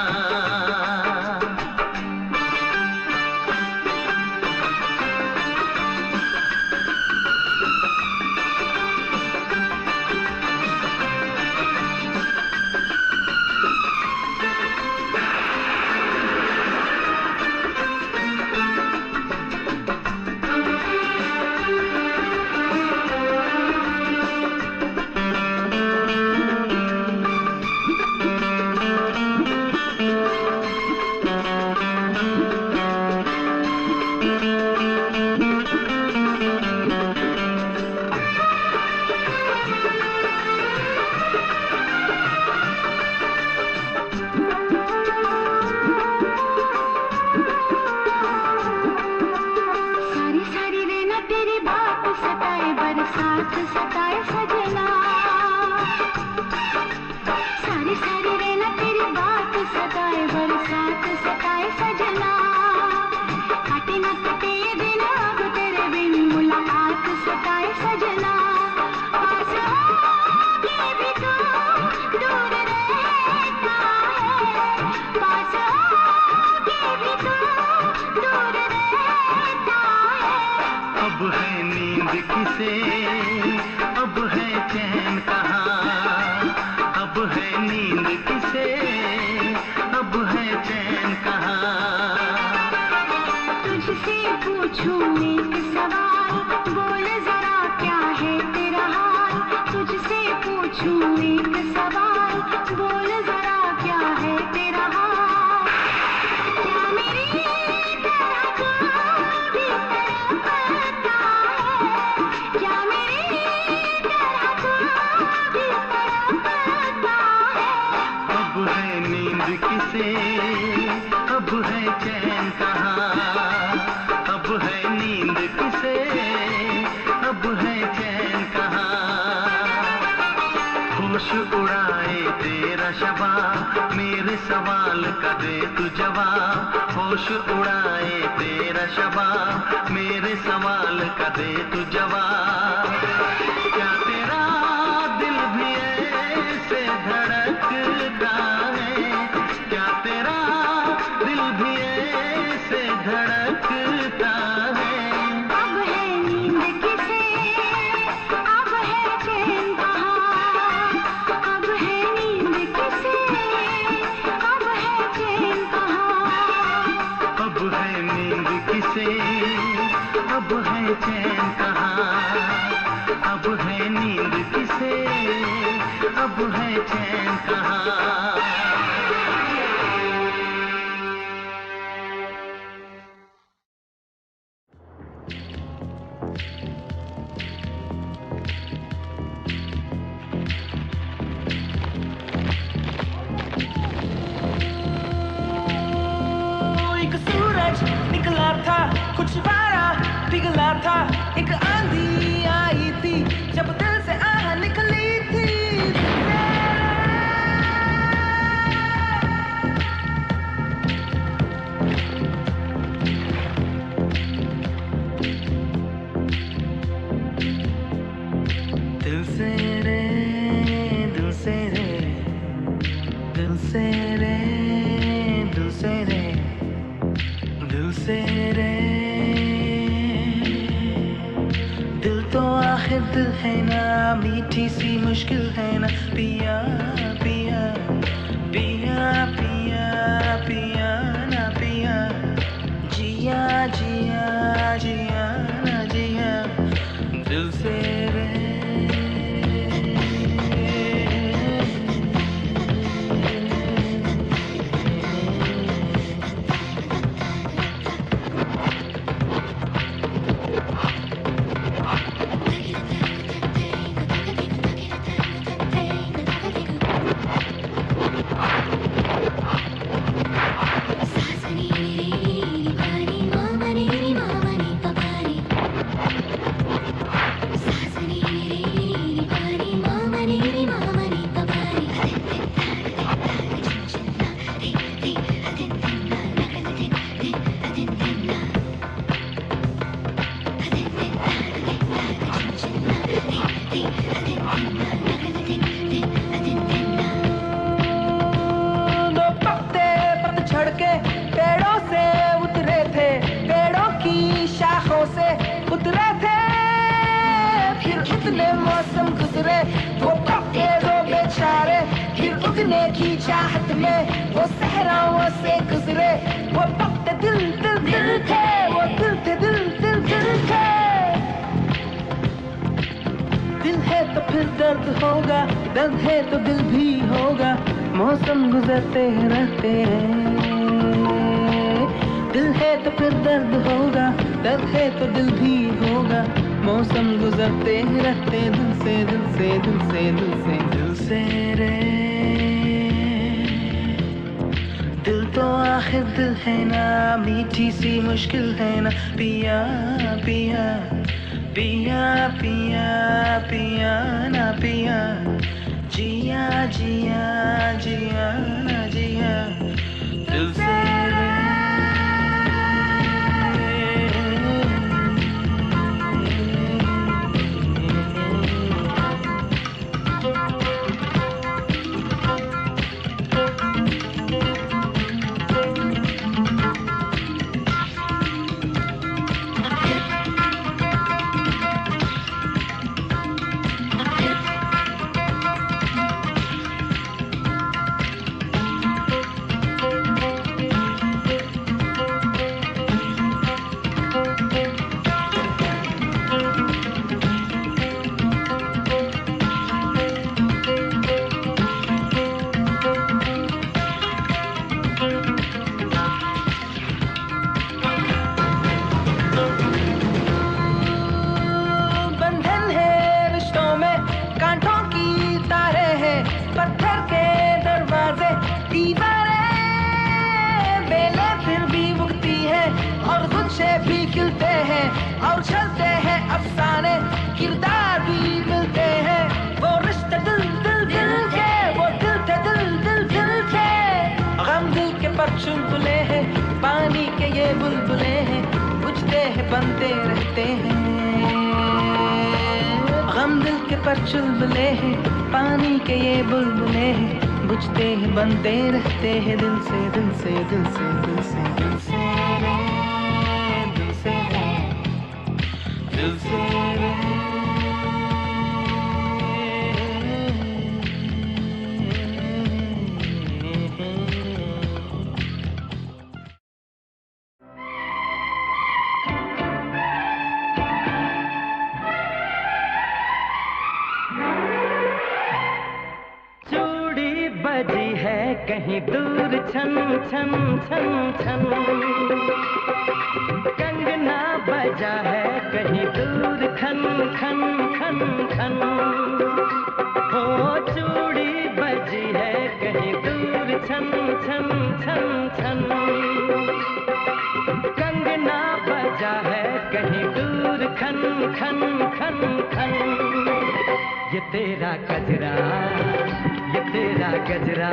नींद किसे, अब है चैन कहाँ, अब है नींद किसे, अब है चैन कहाँ। तुझसे पूछूं एक सवाल, बोल जरा क्या है तेरा हाल। तुझसे पूछूं एक सवाल, बोल जरा क्या है तेरा हाल। क्या मेरी तरह कोई भी तड़पता है, क्या मेरी तरह कोई भी तड़पता है। अब है नींद किसे, अब है चैन कहाँ, अब है नींद किसे, अब है चैन कहाँ। होश उड़ाए तेरा शबा, मेरे सवाल का दे तू जवाब। होश उड़ाए तेरा शबा, मेरे सवाल का दे तू जवाब। क्या तेरा दिल भी ऐसे धड़कता है, क्या तेरा दिल भी ऐसे धड़कता है। अब है नींद किसे, अब है चैन कहाँ। अब है नींद किसे, अब है चैन कहाँ। अब है नींद किसे, अब है चैन कहाँ। अब है नींद किसे, अब है चैन कहाँ। एक सूरज निकला था, कुछ पारा पिघला था, एक आंधी आई थी जब दिल से आह निकली थी। दिल से रे, दिल से रे, दिल से रे, दिल से रे, दिल से रे। दिल तो आखिर दिल है ना, मीठी सी मुश्किल है ना। पिया पिया पिया पिया पिया ना पिया, जिया जिया जिया ना जिया, दिल से रे। की चाहत में वो सहराओं से गुजरे। वो वक्त दिल दिल दिल थे, वो दिल थे दिल दिल दिल थे। दिल है तो फिर दर्द होगा, दर्द है तो दिल भी होगा। मौसम गुजरते रहते हैं। दिल है तो फिर दर्द होगा, दर्द है तो दिल भी होगा। मौसम गुजरते रहते दिल से दिल से दिल से दिल से दिल से रे। दिल तो आखिर दिल है ना, मीठी सी मुश्किल है ना। पिया पिया पिया पिया पिया ना पिया, जिया जिया जिया ना जिया, दिल से खिलते हैं और चलते हैं अफसाने, किरदार भी मिलते हैं, वो रिश्ते दिल दिल दिल के, वो दिल थे दिल दिल दिल के। गम दिल के पर चुलबुले हैं, पानी के ये बुलबुले हैं, बुझते हैं बनते रहते हैं। गम दिल के पर चुलबुले हैं, पानी के ये बुलबुले हैं, बुझते हैं बनते रहते हैं। दिल से दिल से दिल से दिल से दिल से दिल से दिल से बजी है कहीं दूर छन छन छन छन, कंगना बजा है कहीं दूर खन खन खन खन। हो चूड़ी बजी है कहीं दूर छन छन छन छन, कंगना बजा है कहीं दूर खन खन खन खन। ये तेरा कजरा ये तेरा गजरा,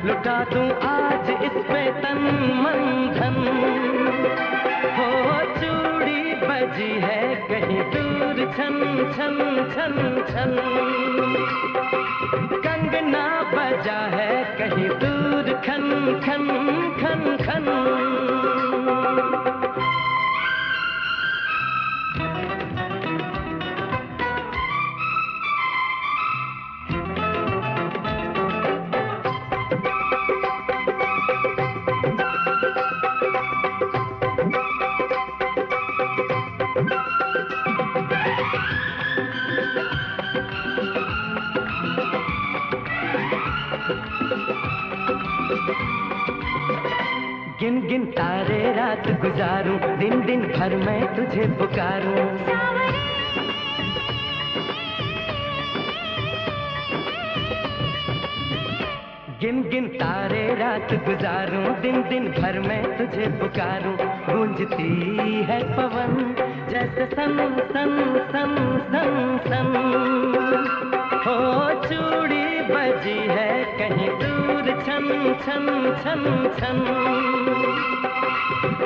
लुटा दूं आज इस पे तन मन धन। हो चूड़ी बजी है कहीं दूर छन छन छन छन, कंगना बजा है कहीं दूर खन खन खन खन। गिन गिन तारे रात गुजारूं, दिन दिन भर मैं तुझे पुकारूं। गिन गिन तारे रात गुजारूं, दिन दिन भर मैं तुझे पुकारूं। गूंजती है पवन जैसे सन सन सन सन सन। हो चूड़ी बजी है कहीं दूर छन छन छन छन,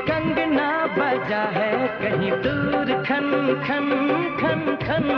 कंगना बजा है कहीं दूर खन खन खन खन।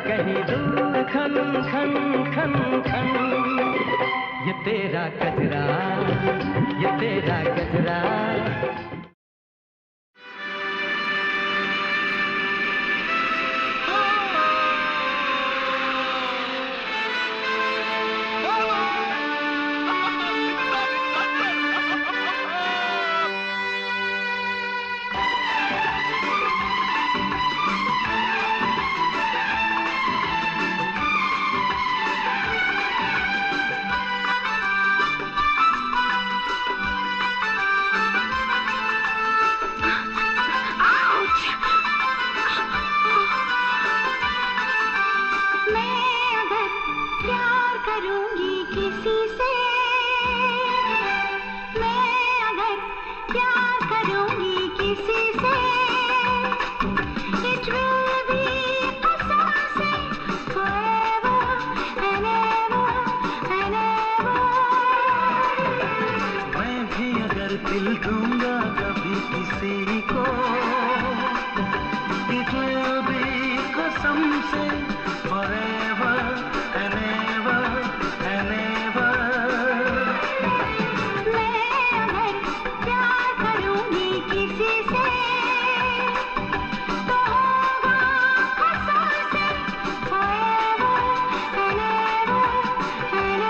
कहीं दूर खन खन खन खन। ये तेरा गजरा, ये तेरा गजरा। करूंगी किसी से, मैं अगर प्यार करूंगी किसी से, it will be कसम से forever and ever and ever। मैं भी अगर दिल दूंगा कभी किसी को, it will be कसम से forever and ever and ever। मैं अगर प्यार करूंगी किसी से, तो होगा कसम से forever and ever and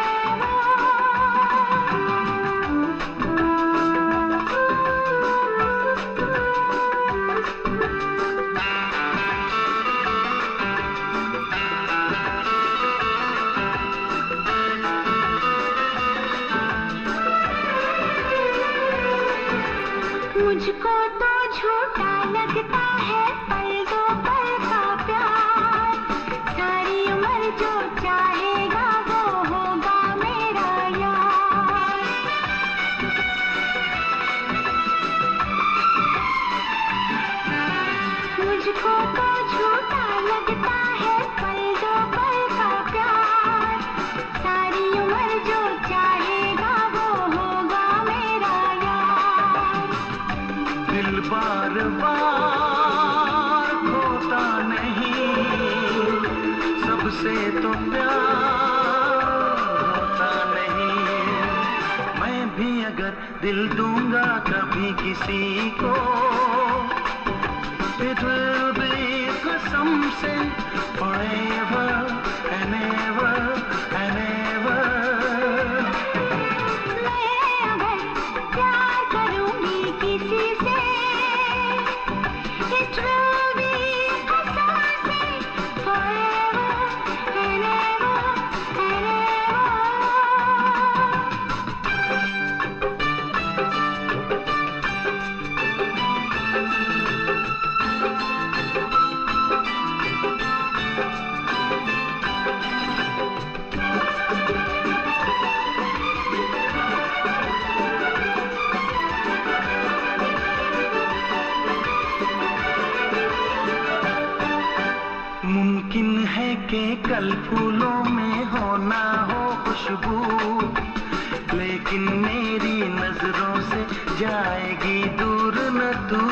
मुझको तो झूठा लगता है पल दो पल का प्यार, सारी उम्र जो चाहेगा वो होगा मेरा यार। मुझको तो झूठा लगता है पल दो पल का प्यार, सारी उम्र जो चाहेगा वो होगा मेरा यार। दिल बार बार खोता नहीं, सबसे तो प्यार होता नहीं। मैं भी अगर दिल दूंगा कभी किसी को, it will be कसम से forever and ever and ever। मैं अगर प्यार करूंगी किसी से, it will be कसम से forever and ever and ever। मुमकिन है कि कल फूलों में हो ना हो खुशबू, लेकिन मेरी नजरों से जाएगी दूर न तू।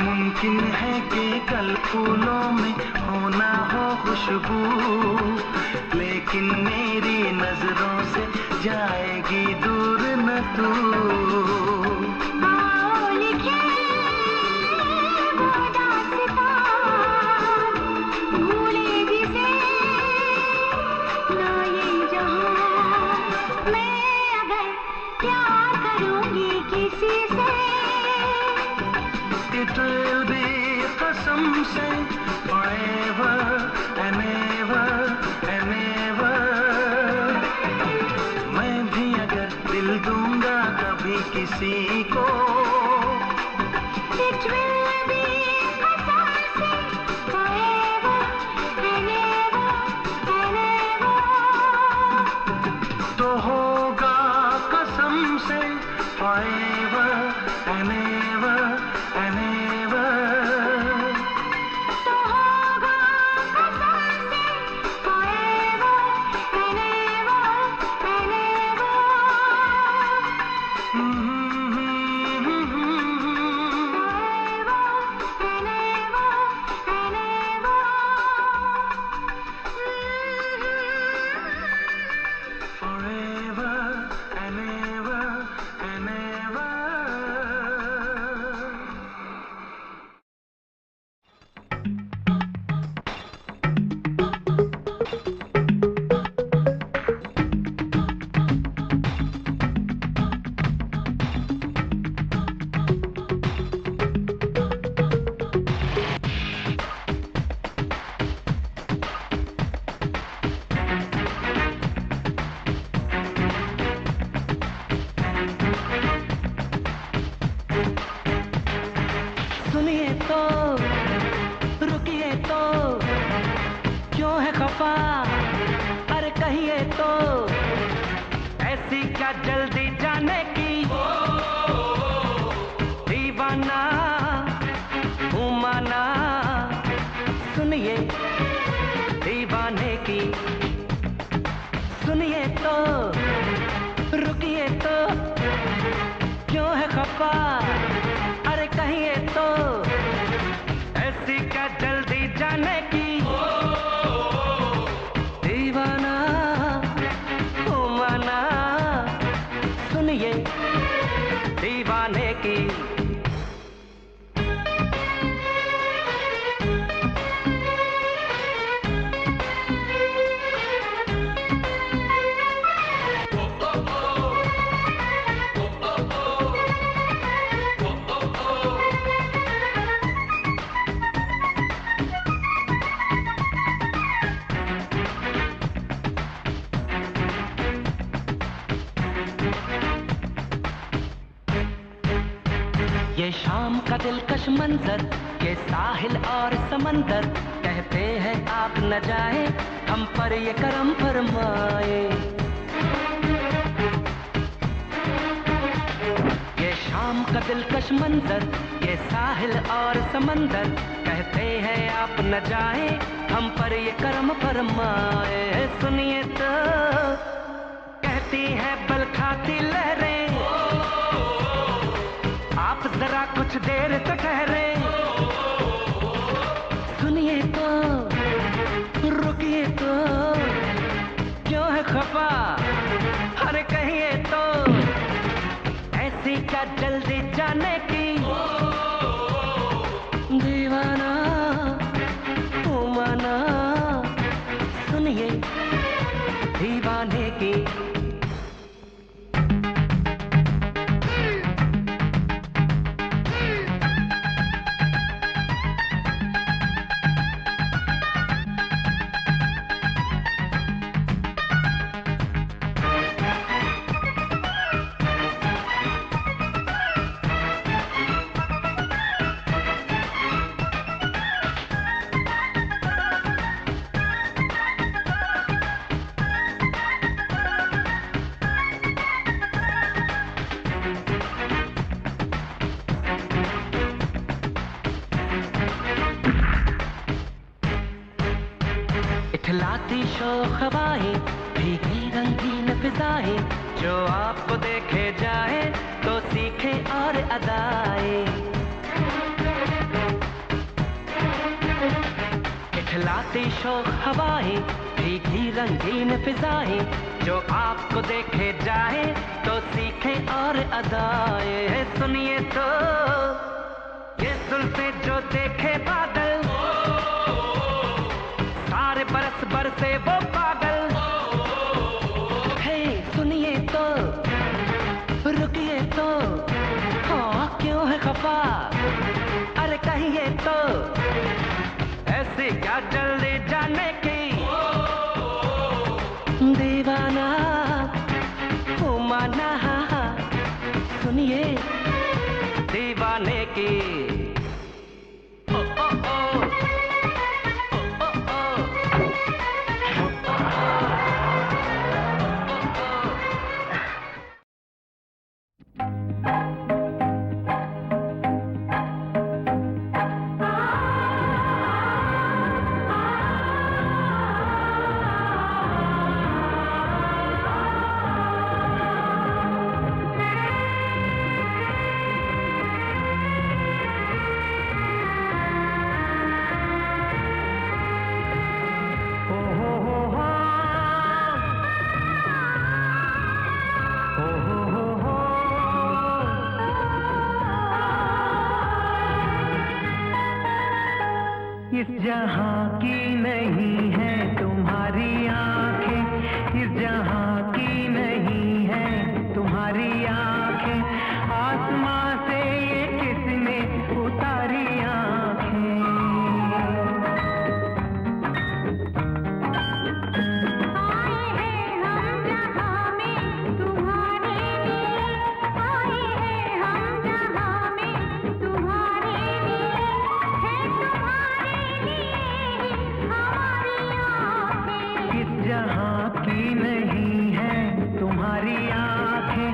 मुमकिन है कि कल फूलों में हो ना हो खुशबू, लेकिन मेरी नजरों से जाएगी दूर न तू। आओ लिखे वो दास्तां, भूले जिसे ना ये जहां। मैं अगर प्यार करूंगी किसी से, it will be कसम से forever and ever and ever। मैं भी अगर दिल दूंगा कभी किसी को, it will be कसम से forever and ever and ever। तो होगा कसम से forever and ever and ever। तो होगा कसम से forever and ever and ever। जाने की दीवाना हूँ माना सुनिए दीवाने की सुनिए तो रुकिए तो क्यों है खफा अरे कहिए तो ऐसी क्या जल्दी जाने की दीवाना हूँ माना सुनिए दीवाने की ये शाम का दिलकश मंजर ये साहिल और समंदर कहते हैं आप न जाए हम पर ये करम फरमाए ये शाम का दिलकश मंजर ये साहिल और समंदर कहते हैं आप न जाए हम पर ये करम फरमाए सुनिए तो कहती है बल खाती लहरें आप जरा कुछ देर तो ठहरे सुनिए तो रुकिए तो क्यों है खफा अरे कहिए तो ऐसी क्या जल्दी जाने की दीवाना हूँ माना सुनिए दीवाने की इठलाती शोख हवाएं भीगी रंगीन फिजाएं जो आपको देखे जाए तो सीखे और अदाएं इठलाती शोख हवाएं भीगी रंगीन फिजाएं जो आपको देखे जाए तो सीखे और अदाएं सुनिए तो ये सुल्फे जो देखे बादल सारे बरस बरसे वो पागल हे सुनिए तो रुकिए तो हाँ क्यों है खफा अरे कहिए तो ऐसी क्या जल्दी जाने की दीवाना हूँ माना सुनिए दीवाने की इस जहां की नहीं है तुम्हारी आंखें इस जहां की नहीं है तुम्हारी आंखें आसमां से ये किसने उतारी आंखें आए हैं हम जहां में तुम्हारे लिए आए हैं हम जहां में तुम्हारे लिए है तुम्हारे लिए हमारी आंखें इस जहां की नहीं है तुम्हारी आंखें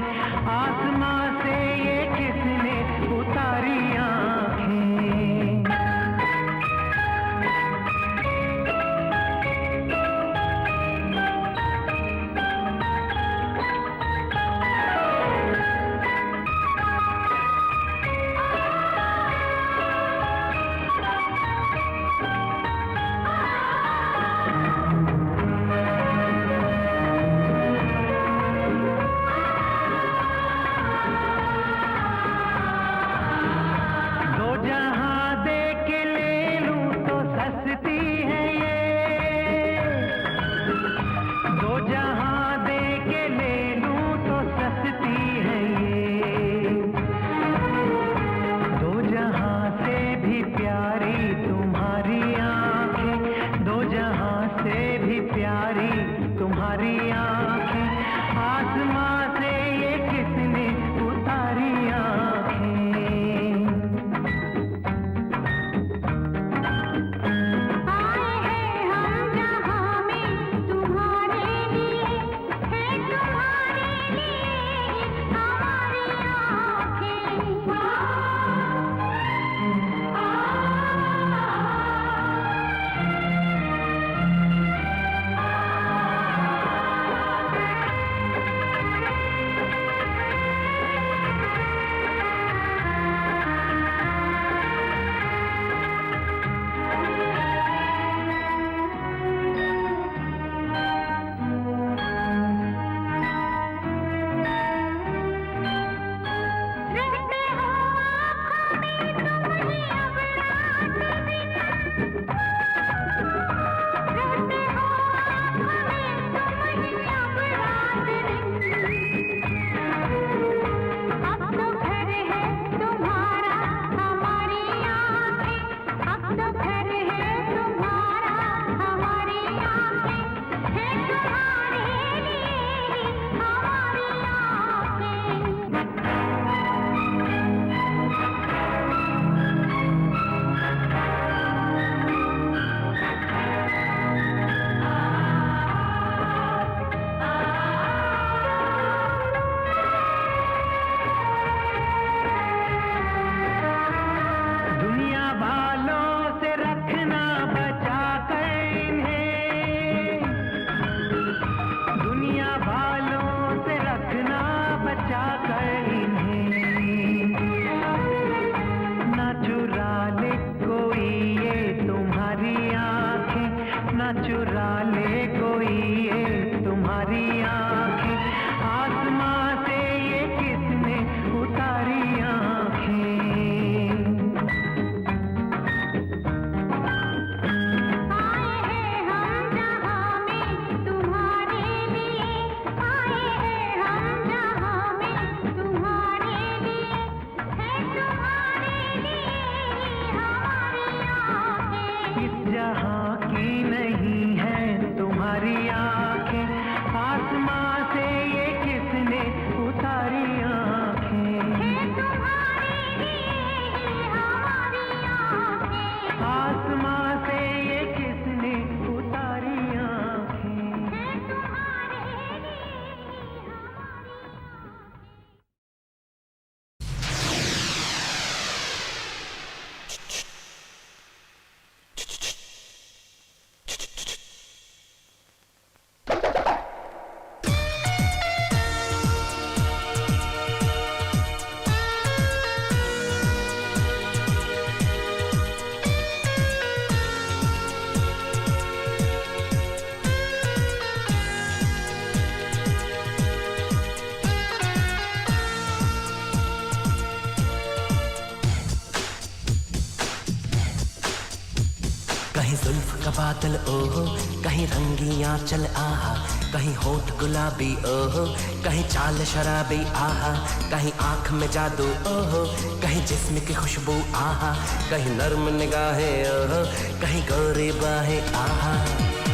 सा बादल ओहो, कहीं रंगियां चल आहा, कहीं होठ गुलाबी ओहो, कहीं चाल शराबी आहा, कहीं आंख में जादू ओहो, कहीं जिस्म की खुशबू आहा, कहीं नर्म निगाहें ओहो, कहीं गोरी बाहें आहा।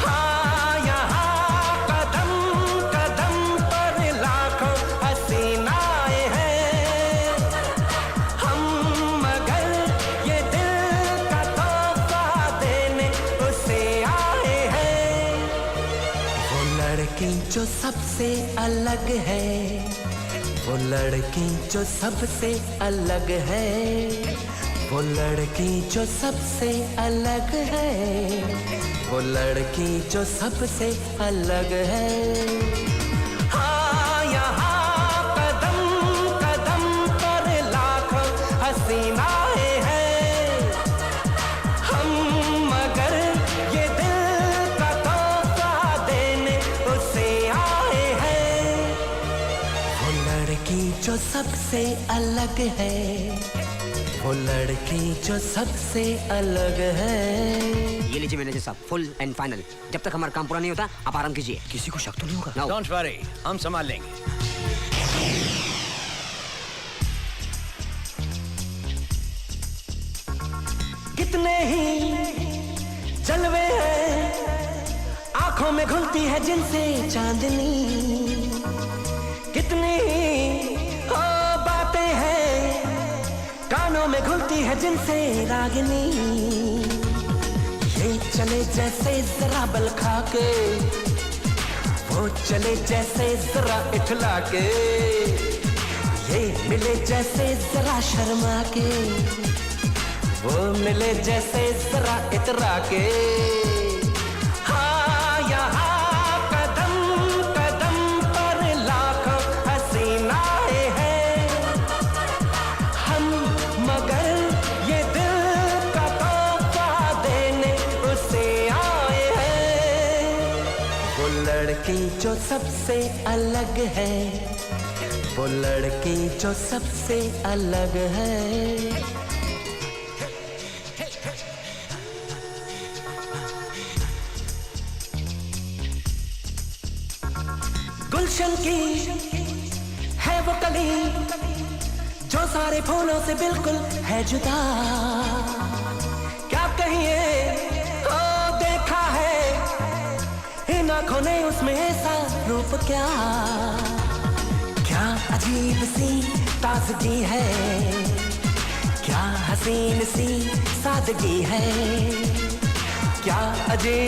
हाँ यहाँ कदम कदम पर लाखों हसीनाएं हैं हम, मगर ये दिल का तोहफा देने उसे आए हैं। वो लड़की जो सबसे अलग है, वो लड़की जो सबसे अलग है, वो लड़की जो सबसे अलग है, वो लड़की जो सबसे अलग है। हाँ यहाँ कदम कदम पर लाखों हसीनाएं हैं हम, मगर ये दिल का तोहफा देने उसे आए हैं। वो लड़की जो सबसे अलग है, वो लड़की जो सबसे अलग है। ये लीजिए मैनेजर साहब, फुल एंड फाइनल। जब तक हमारा काम पूरा नहीं होता आप आराम कीजिए। किसी को शक तो नहीं होगा? डोंट वरी, हम संभाल लेंगे। कितने ही जलवे हैं आंखों में घुलती है जिनसे चांदनी, कितनी हो बातें हैं कानों में घुलती है जिनसे रागिनी। ये चले जैसे जरा बल खा के, वो चले जैसे जरा इठला के, ये मिले जैसे जरा शर्मा के, वो मिले जैसे जरा इतरा के। हाँ यहाँ कदम कदम पर लाखों हसीनाएं हैं हम, मगर ये दिल का तोहफा देने उसे आए हैं। वो लड़की जो सबसे अलग है, वो लड़की जो सबसे अलग है। गुलशन की है वो कली जो सारे फूलों से बिल्कुल है जुदा। क्या कहिए ओ देखा है इन आंखों ने उसमें ऐसा रूप, क्या क्या अजीब सी ताजगी है, क्या हसीन सी सादगी है, क्या अजीब